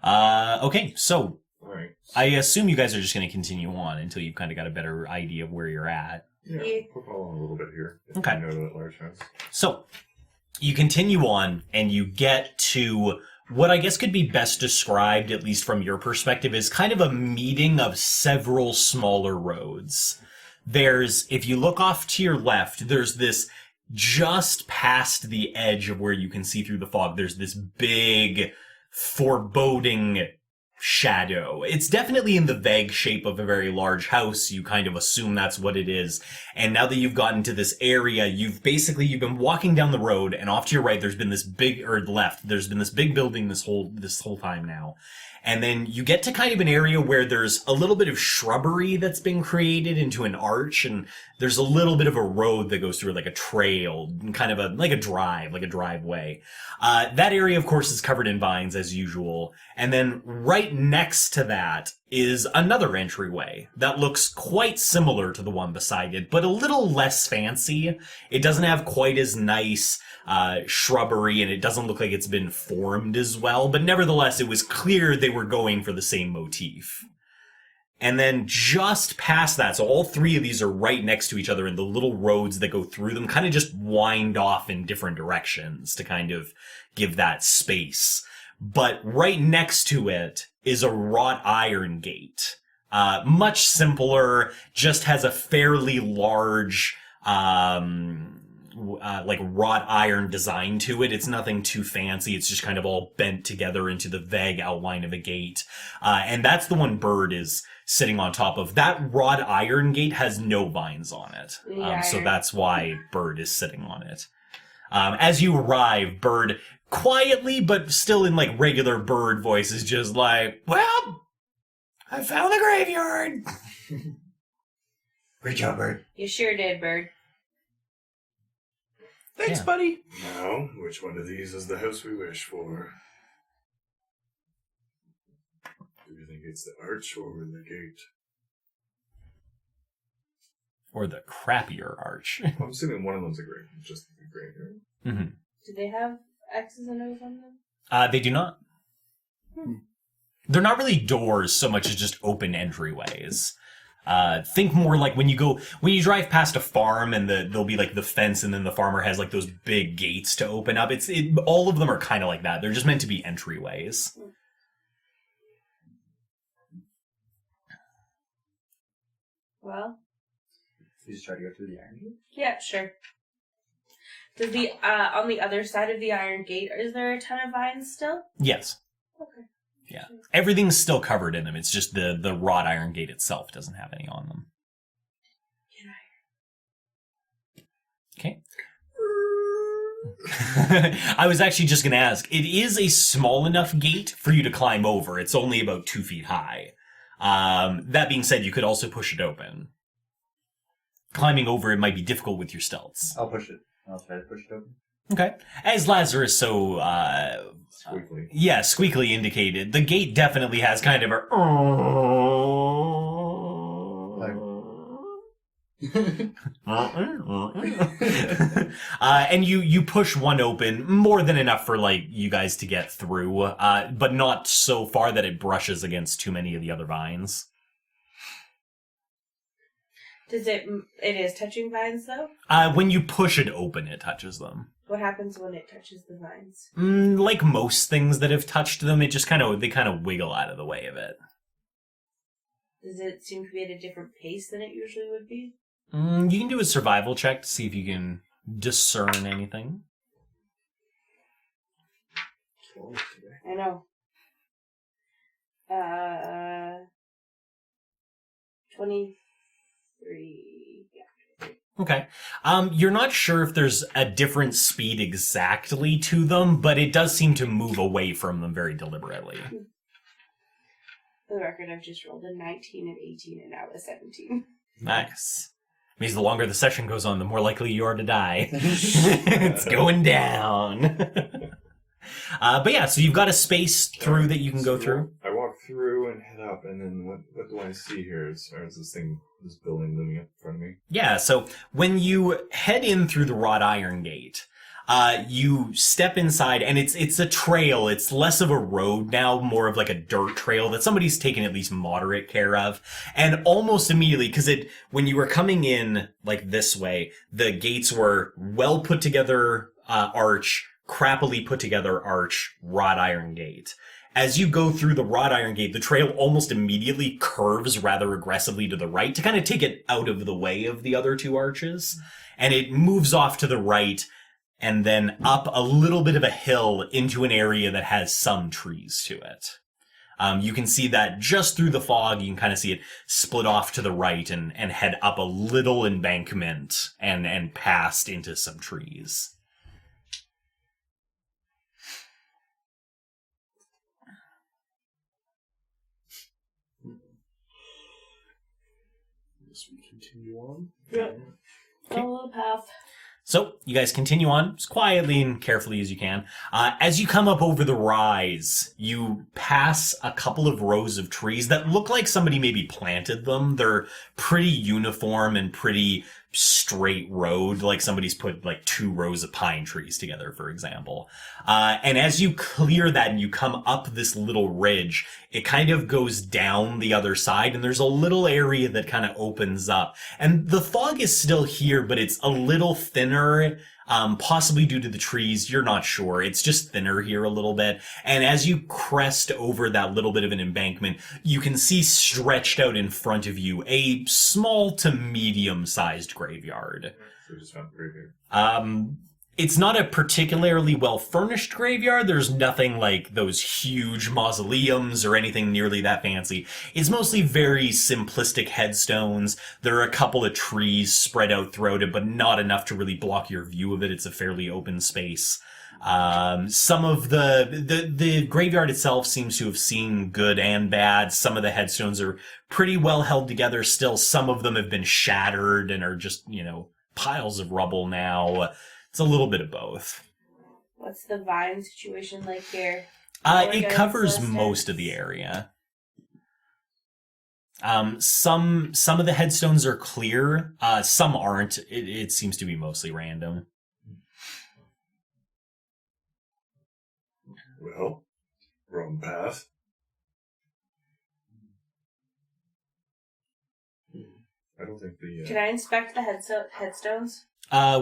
Okay, so Alright. I assume you guys are just going to continue on until you've kind of got a better idea of where you're at. Yeah, Yeah. we'll follow on a little bit here. If Okay. you know that large house. So, you continue on, and you get to what I guess could be best described, at least from your perspective, is kind of a meeting of several smaller roads. There's, if you look off to your left, there's this, just past the edge of where you can see through the fog, there's this big, foreboding shadow. It's definitely in the vague shape of a very large house. You kind of assume that's what it is. And now that you've gotten to this area, you've been walking down the road, and off to your right, there's been this big, or left, there's been this big building this whole time now. And then you get to kind of an area where there's a little bit of shrubbery that's been created into an arch, and there's a little bit of a road that goes through like a trail, kind of like a driveway. That area, of course, is covered in vines as usual. And then right next to that is another entryway that looks quite similar to the one beside it, but a little less fancy. It doesn't have quite as nice shrubbery, and it doesn't look like it's been formed as well, but nevertheless, it was clear they were going for the same motif. And then just past that, so all three of these are right next to each other, and the little roads that go through them kind of just wind off in different directions to kind of give that space. But right next to it is a wrought iron gate. Much simpler, just has a fairly large, like wrought iron design to it. It's nothing too fancy. It's just kind of all bent together into the vague outline of a gate. And that's the one Bird is sitting on top of. That wrought iron gate has no vines on it. So that's why Bird is sitting on it. As you arrive, Bird quietly, but still in like regular Bird voice, is just like, well, I found the graveyard. Great job, Bird. You sure did, Bird. Thanks, Yeah. buddy. Now, which one of these is the house we wish for? Do you think it's the arch or the gate? Or the crappier arch. I'm assuming one of them's a grave, just a graveyard. Mm-hmm. Do they have X's and O's on them? They do not. They're not really doors so much as just open entryways. Think more like when you drive past a farm and there'll be like the fence, and then the farmer has like those big gates to open up. All of them are kind of like that. They're just meant to be entryways. Well, You just try to go through the iron gate? yeah, sure. Does the on the other side of the iron gate, is there a ton of vines still? Yes. Okay. Yeah. Everything's still covered in them. It's just the wrought iron gate itself doesn't have any on them. Okay. I was actually just going to ask. It is a small enough gate for you to climb over. It's only about 2 feet high. That being said, you could also push it open. Climbing over it might be difficult with your stilts. I'll push it. I'll try to push it open. Okay. As Lazarus so, Squeakly. yeah, squeakly indicated, the gate definitely has kind of a... and you push one open, more than enough for like you guys to get through, but not so far that it brushes against too many of the other vines. Does it is touching vines though? When you push it open, it touches them. What happens when it touches the vines? Like most things that have touched them, they kind of wiggle out of the way of it. Does it seem to be at a different pace than it usually would be? You can do a survival check to see if you can discern anything. I know. 23. Yeah. Okay. You're not sure if there's a different speed exactly to them, but it does seem to move away from them very deliberately. For the record, I've just rolled a 19 and 18 and now a 17. Nice. Means the longer the session goes on, the more likely you are to die. It's going down. But yeah, so you've got a space through that you can go through. I walk through and head up, and then what do I see here as far as this building looming up in front of me? Yeah, so when you head in through the wrought iron gate, you step inside, and it's a trail. It's less of a road now, more of like a dirt trail that somebody's taken at least moderate care of. And almost immediately, because when you were coming in like this way, the gates were well put together arch, crappily put together arch, wrought iron gate. As you go through the wrought iron gate, the trail almost immediately curves rather aggressively to the right to kind of take it out of the way of the other two arches. And it moves off to the right and then up a little bit of a hill into an area that has some trees to it. You can see that just through the fog. You can kind of see it split off to the right and head up a little embankment and past into some trees. Guess we continue on. Yeah. Follow the path. So you guys continue on as quietly and carefully as you can. As you come up over the rise, you pass a couple of rows of trees that look like somebody maybe planted them. They're pretty uniform and pretty straight road, like somebody's put like 2 rows of pine trees together, for example. And as you clear that and you come up this little ridge, it kind of goes down the other side, and there's a little area that kind of opens up. And the fog is still here, but it's a little thinner, possibly due to the trees. You're not sure. It's just thinner here a little bit. And as you crest over that little bit of an embankment, you can see stretched out in front of you a small to medium-sized graveyard. So we just found the graveyard. It's not a particularly well-furnished graveyard. There's nothing like those huge mausoleums or anything nearly that fancy. It's mostly very simplistic headstones. There are a couple of trees spread out throughout it, but not enough to really block your view of it. It's a fairly open space. Some of the graveyard itself seems to have seen good and bad. Some of the headstones are pretty well held together still. Some of them have been shattered and are just, piles of rubble now. It's a little bit of both. What's the vine situation like here? It covers most of the area. Some of the headstones are clear. Some aren't. It seems to be mostly random. Well, wrong path. I don't think the... Can I inspect the headstones?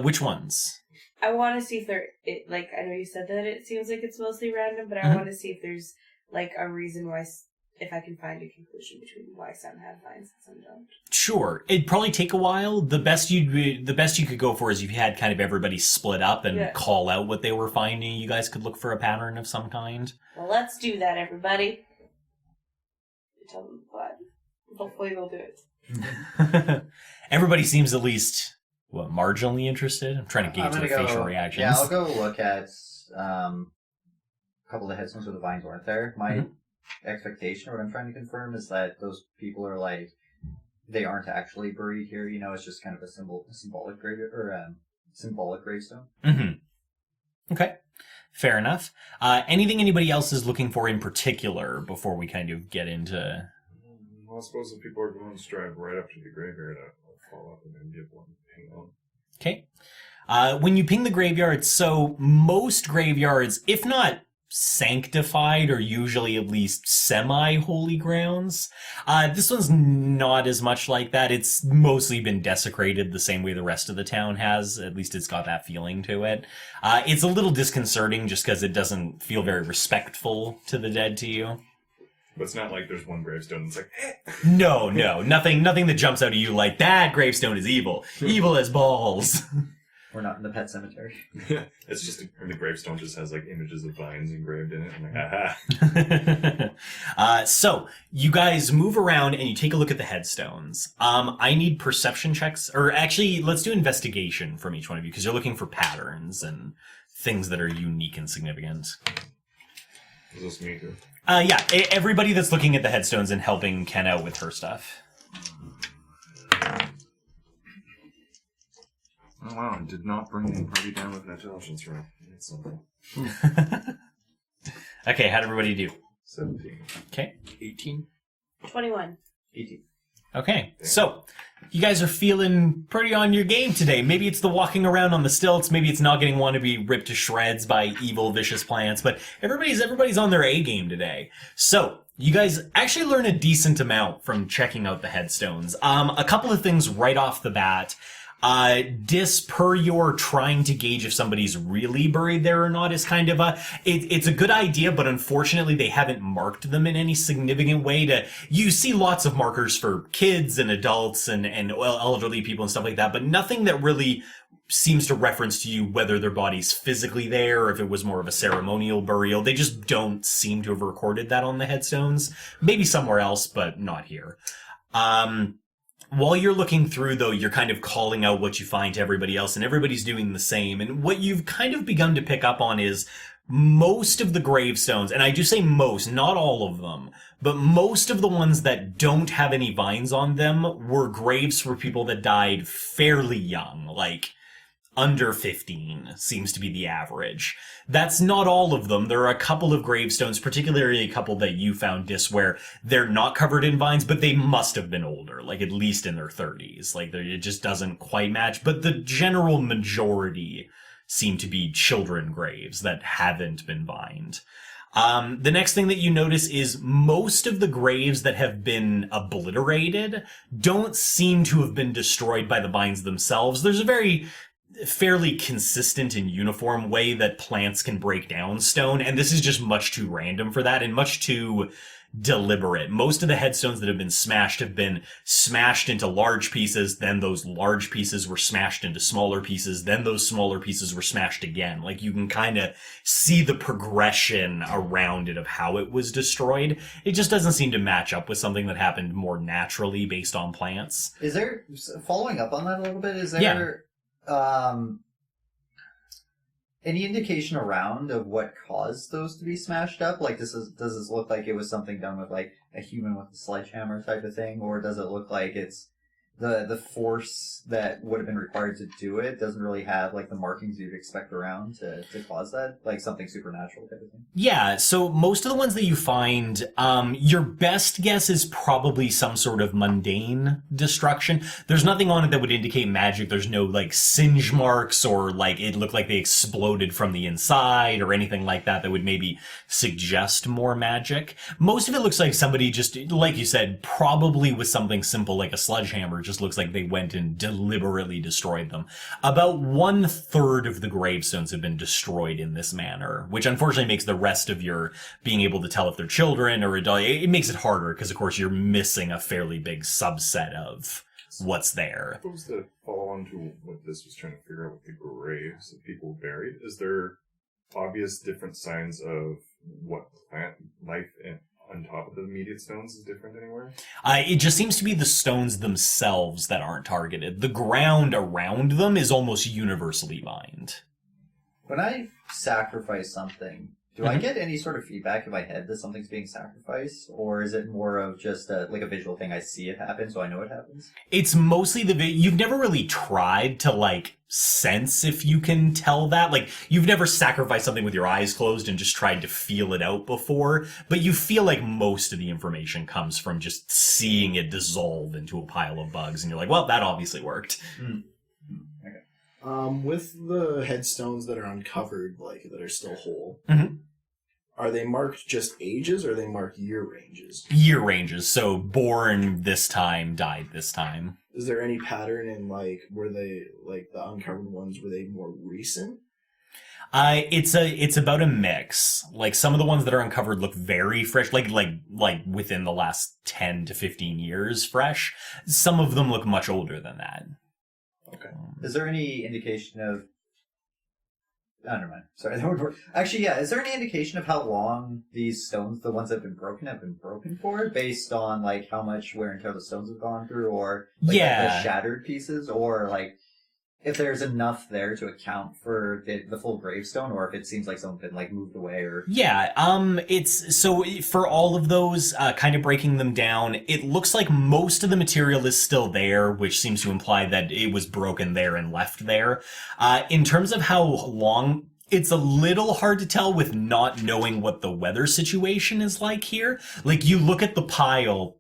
Which ones? I want to see if I know you said that it seems like it's mostly random, but I want to see if there's, a reason why, if I can find a conclusion between why some have vines and some don't. Sure. It'd probably take a while. The best you could go for is if you had kind of everybody split up and call out what they were finding. You guys could look for a pattern of some kind. Well, let's do that, everybody. Tell them what. Hopefully they'll do it. Everybody seems at least... marginally interested? I'm trying to gauge their facial reactions. Yeah, I'll go look at a couple of the headstones where the vines weren't there. My expectation, or what I'm trying to confirm, is that those people are they aren't actually buried here. It's just kind of a symbolic grave or symbolic gravestone. Mm-hmm. Okay, fair enough. Anything anybody else is looking for in particular before we kind of get into? Well, I suppose if people are going to drive right up to the graveyard, I'll follow up and then give one ping on. Okay. When you ping the graveyard, so most graveyards, if not sanctified, are usually at least semi-holy grounds. This one's not as much like that. It's mostly been desecrated the same way the rest of the town has. At least it's got that feeling to it. It's a little disconcerting just because it doesn't feel very respectful to the dead to you. But it's not like there's one gravestone that's like, No, nothing that jumps out at you like, that gravestone is evil. Evil as balls. We're not in the pet cemetery. It's just, the gravestone just has images of vines engraved in it. I'm like, aha. So, you guys move around and you take a look at the headstones. I need perception checks, or actually, let's do investigation from each one of you, because you're looking for patterns and things that are unique and significant. Is this me too? Yeah, everybody that's looking at the headstones and helping Kenna out with her stuff. Oh wow, I did not bring the party down with an intelligence roll. That's something. Okay, how'd everybody do? 17. Okay. 18. 21. 18. Okay, so you guys are feeling pretty on your game today. Maybe it's the walking around on the stilts. Maybe it's not getting want to be ripped to shreds by evil, vicious plants. But everybody's on their A game today. So you guys actually learn a decent amount from checking out the headstones. A couple of things right off the bat. Per your trying to gauge if somebody's really buried there or not is kind of it's a good idea, but unfortunately they haven't marked them in any significant way. You see lots of markers for kids and adults and elderly people and stuff like that, but nothing that really seems to reference to you whether their body's physically there or if it was more of a ceremonial burial. They just don't seem to have recorded that on the headstones. Maybe somewhere else, but not here. While you're looking through, though, you're kind of calling out what you find to everybody else, and everybody's doing the same. And what you've kind of begun to pick up on is most of the gravestones, and I do say most, not all of them, but most of the ones that don't have any vines on them were graves for people that died fairly young, like under 15 seems to be the average. That's not all of them. There are a couple of gravestones, particularly a couple that you found, Dis, where they're not covered in vines, but they must have been older, like at least in their 30s. Like it just doesn't quite match. But the general majority seem to be children graves that haven't been vined. The next thing that you notice is most of the graves that have been obliterated don't seem to have been destroyed by the vines themselves. There's a fairly consistent and uniform way that plants can break down stone, and this is just much too random for that and much too deliberate. Most of the headstones that have been smashed into large pieces, then those large pieces were smashed into smaller pieces, then those smaller pieces were smashed again. Like you can kind of see the progression around it of how it was destroyed. It just doesn't seem to match up with something that happened more naturally based on plants. Is there, following up on that a little bit, is there any indication around of what caused those to be smashed up? Like, does this look like it was something done with like a human with a sledgehammer type of thing, or does it look like it's the force that would have been required to do it doesn't really have like the markings you'd expect around to cause that, like something supernatural type of thing? Yeah, so most of the ones that you find, your best guess is probably some sort of mundane destruction. There's nothing on it that would indicate magic. There's no like singe marks or like it looked like they exploded from the inside or anything like that would maybe suggest more magic. Most of it looks like somebody just, like you said, probably with something simple like a sledgehammer, just looks like they went and deliberately destroyed them. About 1/3 of the gravestones have been destroyed in this manner, which unfortunately makes the rest of your being able to tell if they're children or adult, it makes it harder because of course you're missing a fairly big subset of what's there. I suppose to follow on to what this was trying to figure out with the graves of people buried, is there obvious different signs of what plant life on top of the immediate stones is different anywhere? It just seems to be the stones themselves that aren't targeted. The ground around them is almost universally vined. When I sacrifice something, do I get any sort of feedback in my head that something's being sacrificed? Or is it more of just like a visual thing? I see it happen, so I know it happens? It's mostly you've never really tried to like sense if you can tell that. Like you've never sacrificed something with your eyes closed and just tried to feel it out before, but you feel like most of the information comes from just seeing it dissolve into a pile of bugs and you're like, well, that obviously worked. With the headstones that are uncovered, like that are still whole, are they marked just ages or are they marked year ranges? Year ranges, so born this time, died this time. Is there any pattern in like were they like the uncovered ones? Were they more recent? It's about a mix. Like some of the ones that are uncovered look very fresh, like within the last 10 to 15 years fresh. Some of them look much older than that. Okay. Is there any indication of... Oh, never mind. Sorry, that would work. Actually, yeah. Is there any indication of how long these stones, the ones that have been broken for, based on like how much wear and tear the stones have gone through, or like the shattered pieces, or like if there's enough there to account for the full gravestone, or if it seems like someone's been like moved away, or it's so for all of those, kind of breaking them down, it looks like most of the material is still there, which seems to imply that it was broken there and left there. In terms of how long, It's a little hard to tell with not knowing what the weather situation is like here. Like, you look at the pile,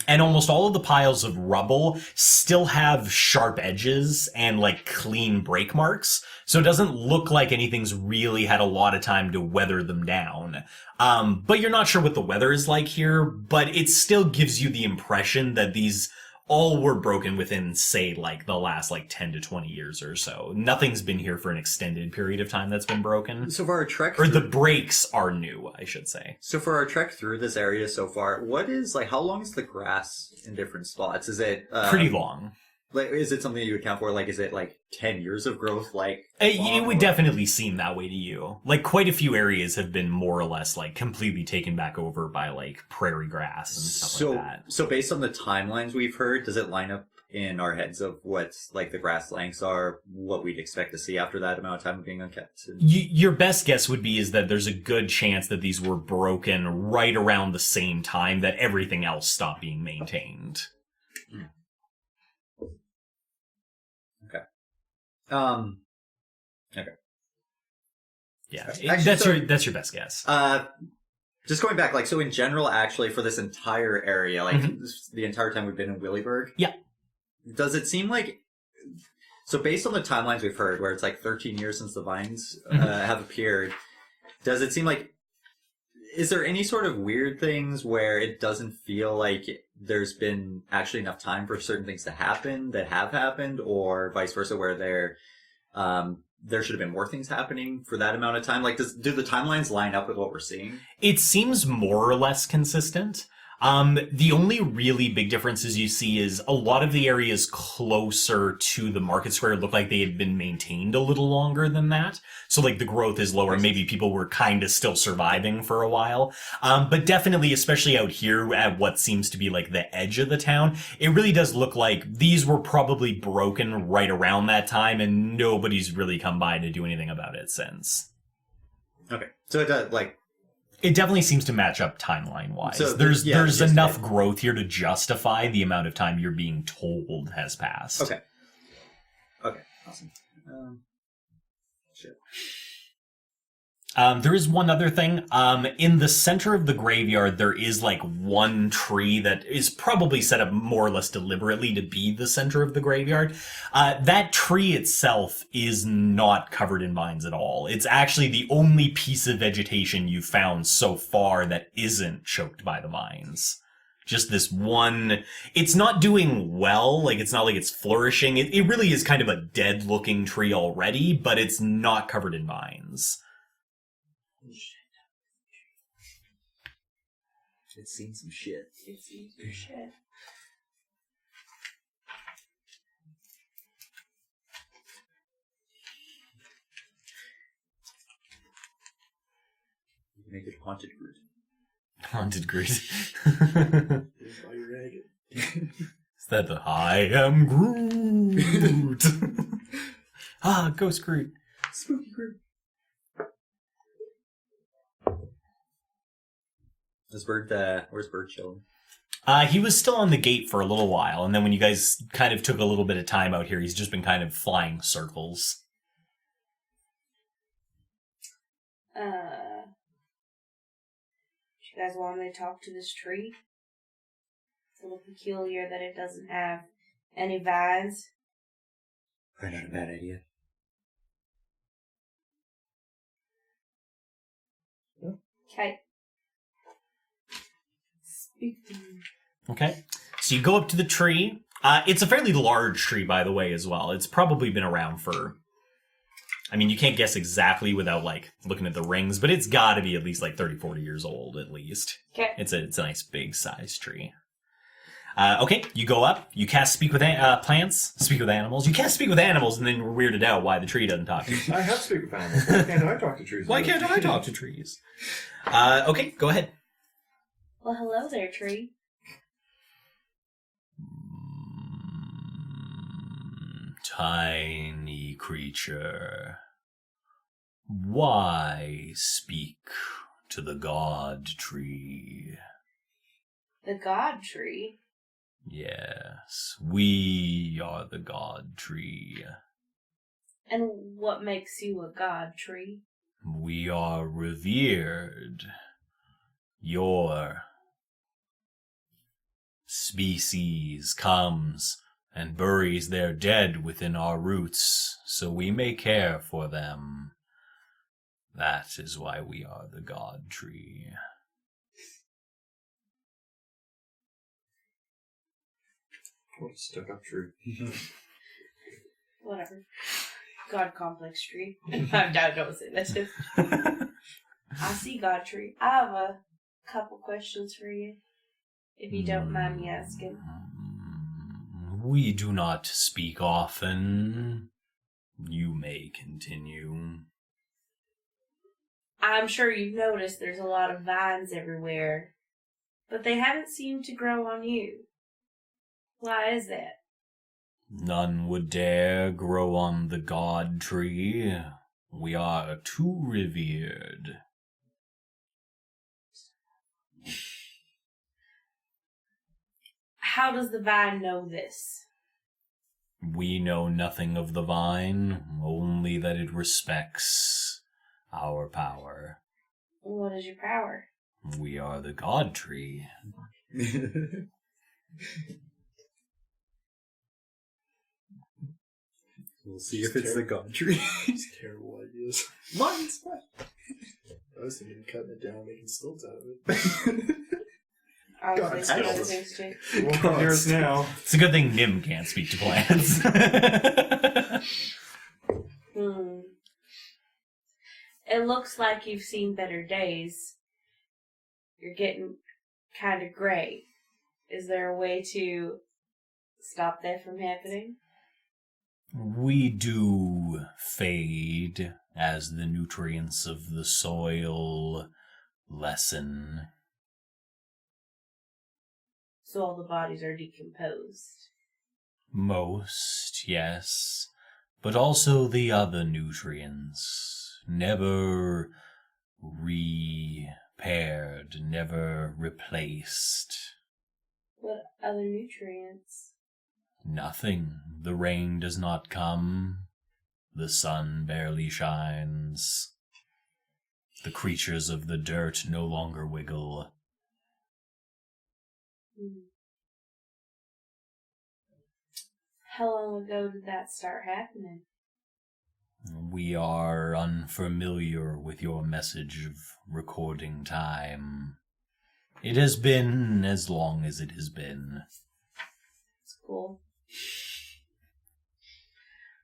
and almost all of the piles of rubble still have sharp edges and, like, clean break marks. So it doesn't look like anything's really had a lot of time to weather them down. But you're not sure what the weather is like here, but it still gives you the impression that these all were broken within, say, like, the last, like, 10 to 20 years or so. Nothing's been here for an extended period of time that's been broken. So for our trek, Or the breaks are new, I should say. So for our trek through this area so far, what is, like, how long is the grass in different spots? Is it Pretty long. Like, is it something you would count for? Like, is it like 10 years of growth? Like, It would definitely seem that way to you. Like, quite a few areas have been more or less, like, completely taken back over by, like, prairie grass and stuff like that. So based on the timelines we've heard, does it line up in our heads of what, like, the grass lengths are, what we'd expect to see after that amount of time of being unkept? Your best guess would be is that there's a good chance that these were broken right around the same time that everything else stopped being maintained. Okay. Yeah, Actually, that's your best guess. Just going back, like, so in general, actually, for this entire area, like, Mm-hmm. the entire time we've been in Willyburg, Yeah. does it seem like, so based on the timelines we've heard, where it's like 13 years since the vines have appeared, does it seem like, is there any sort of weird things where it doesn't feel like there's been actually enough time for certain things to happen that have happened, or vice versa, where there should have been more things happening for that amount of time? Like, do the timelines line up with what we're seeing? It seems more or less consistent. The only really big differences you see is a lot of the areas closer to the market square look like they had been maintained a little longer than that. So, like, the growth is lower. Maybe people were kind of still surviving for a while. But definitely, especially out here at what seems to be like the edge of the town, it really does look like these were probably broken right around that time, and nobody's really come by to do anything about it since. Okay. So it does, like, It definitely seems to match up timeline-wise. So there's just enough growth here to justify the amount of time you're being told has passed. Okay. Okay. Awesome. Shit. There is one other thing. In the center of the graveyard, there is like one tree that is probably set up more or less deliberately to be the center of the graveyard. That tree itself is not covered in vines at all. It's actually the only piece of vegetation you've found so far that isn't choked by the vines. Just this one. It's not doing well. Like, it's not like it's flourishing. It really is kind of a dead looking tree already, but it's not covered in vines. It's seen some shit. It's some shit. You can make it haunted Groot. Haunted Groot. Here's why you're ragged. Is that the I am Groot? Ghost Groot. Spooky Groot. Where's Bird chilling? He was still on the gate for a little while, and then when you guys kind of took a little bit of time out here, he's just been kind of flying circles. Do you guys want me to talk to this tree? It's a little peculiar that it doesn't have any vines. Probably not a bad idea. Okay. Speak to me. Okay. So you go up to the tree. It's a fairly large tree, by the way, as well. It's probably been around for... I mean, you can't guess exactly without, like, looking at the rings, but it's got to be at least, like, 30, 40 years old, at least. Okay. It's a nice, big-sized tree. Okay, you go up. You cast Speak with Plants. Speak with Animals. You cast Speak with Animals, and then you're weirded out why the tree doesn't talk to you. I have speak with animals. Why can't I talk to trees? Why can't I talk to trees? Okay, go ahead. Well, hello there, tree. Tiny creature, why speak to the god tree? The god tree? Yes, we are the god tree. And what makes you a god tree? We are revered. Your species comes and buries their dead within our roots, so we may care for them. That is why we are the god tree. What a stuck-up tree. Whatever. God complex tree. I don't say that too. I see God tree. I have a couple questions for you, if you don't mind me asking. We do not speak often. You may continue. I'm sure you've noticed there's a lot of vines everywhere, but they haven't seemed to grow on you. Why is that? None would dare grow on the god tree. We are too revered. How does the vine know this? We know nothing of the vine, only that it respects our power. What is your power? We are the god tree. We'll see if it's the god tree. It's terrible ideas. Mine's I was thinking of cutting it down and making stilts out of it. I was God, thinking I other things too. You won't come near us now. It's a good thing Nim can't speak to plants. It looks like you've seen better days. You're getting kind of gray. Is there a way to stop that from happening? We do fade as the nutrients of the soil lessen. So all the bodies are decomposed. Most, yes, but also the other nutrients. Never repaired, never replaced. What other nutrients? Nothing. The rain does not come. The sun barely shines. The creatures of the dirt no longer wiggle. How long ago did that start happening? We are unfamiliar with your message of recording time. It has been as long as it has been. It's cool.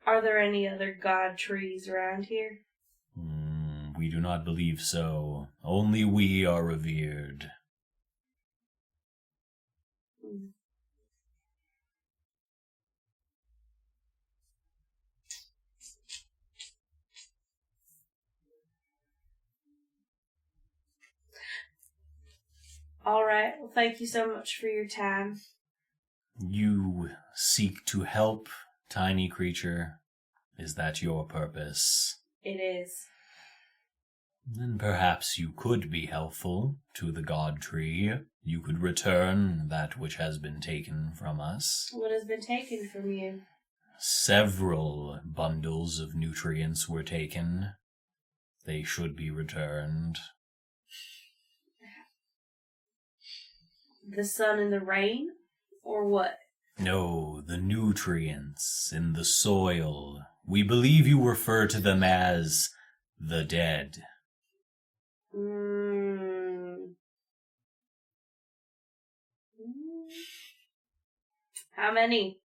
Are there any other god trees around here? We do not believe so. Only we are revered. All right. Well, thank you so much for your time. You seek to help, tiny creature. Is that your purpose? It is. Then perhaps you could be helpful to the god tree. You could return that which has been taken from us. What has been taken from you? Several bundles of nutrients were taken. They should be returned. The sun and the rain? Or what? No, the nutrients in the soil. We believe you refer to them as the dead. How many?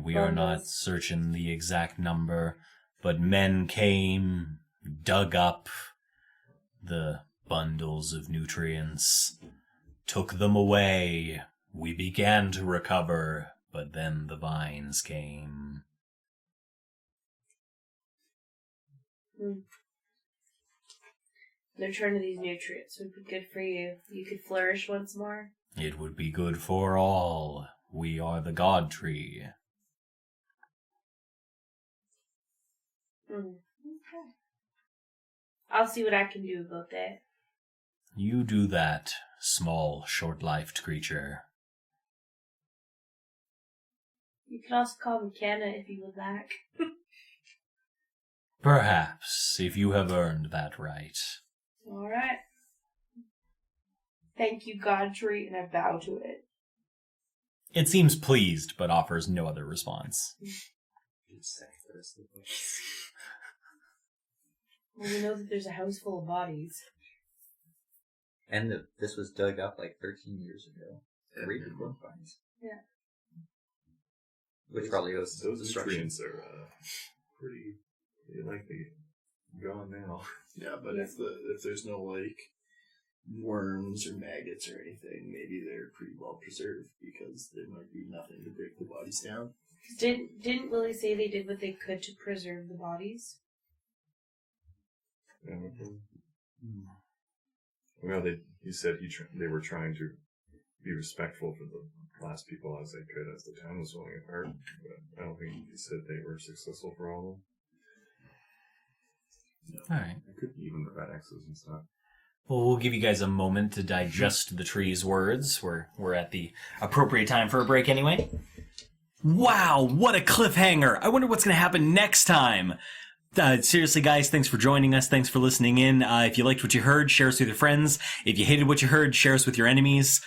We are not searching the exact number, but men came, dug up the bundles of nutrients, took them away. We began to recover, but then the vines came. The return of these nutrients would be good for you. You could flourish once more. It would be good for all. We are the god tree. Okay. I'll see what I can do about that. You do that, small, short-lived creature. You can also call me Kenna if you would like. Perhaps, if you have earned that right. Alright. Thank you, Godfrey, and I bow to it. It seems pleased, but offers no other response. Well, we know that there's a house full of bodies. And this was dug up like 13 years ago. Great before finds. Yeah. Which probably goes to Those destruction. nutrients are pretty likely gone now. Yeah, but if there's no like worms or maggots or anything, maybe they're pretty well preserved because there might be nothing to break the bodies down. Didn't Willie say they did what they could to preserve the bodies? Yeah. Well, he said they were trying to be respectful for the last people as they could as the town was falling apart. But I don't think he said they were successful for all of them. All right. It could be even the red X's and stuff. Well, we'll give you guys a moment to digest the tree's words. We're at the appropriate time for a break anyway. Wow, what a cliffhanger! I wonder what's going to happen next time. Seriously, guys, thanks for joining us. Thanks for listening in. If you liked what you heard, share us with your friends. If you hated what you heard, share us with your enemies.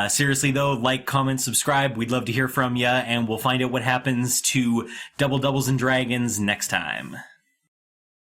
Seriously, though, like, comment, subscribe. We'd love to hear from you, and we'll find out what happens to Double Doubles and Dragons next time.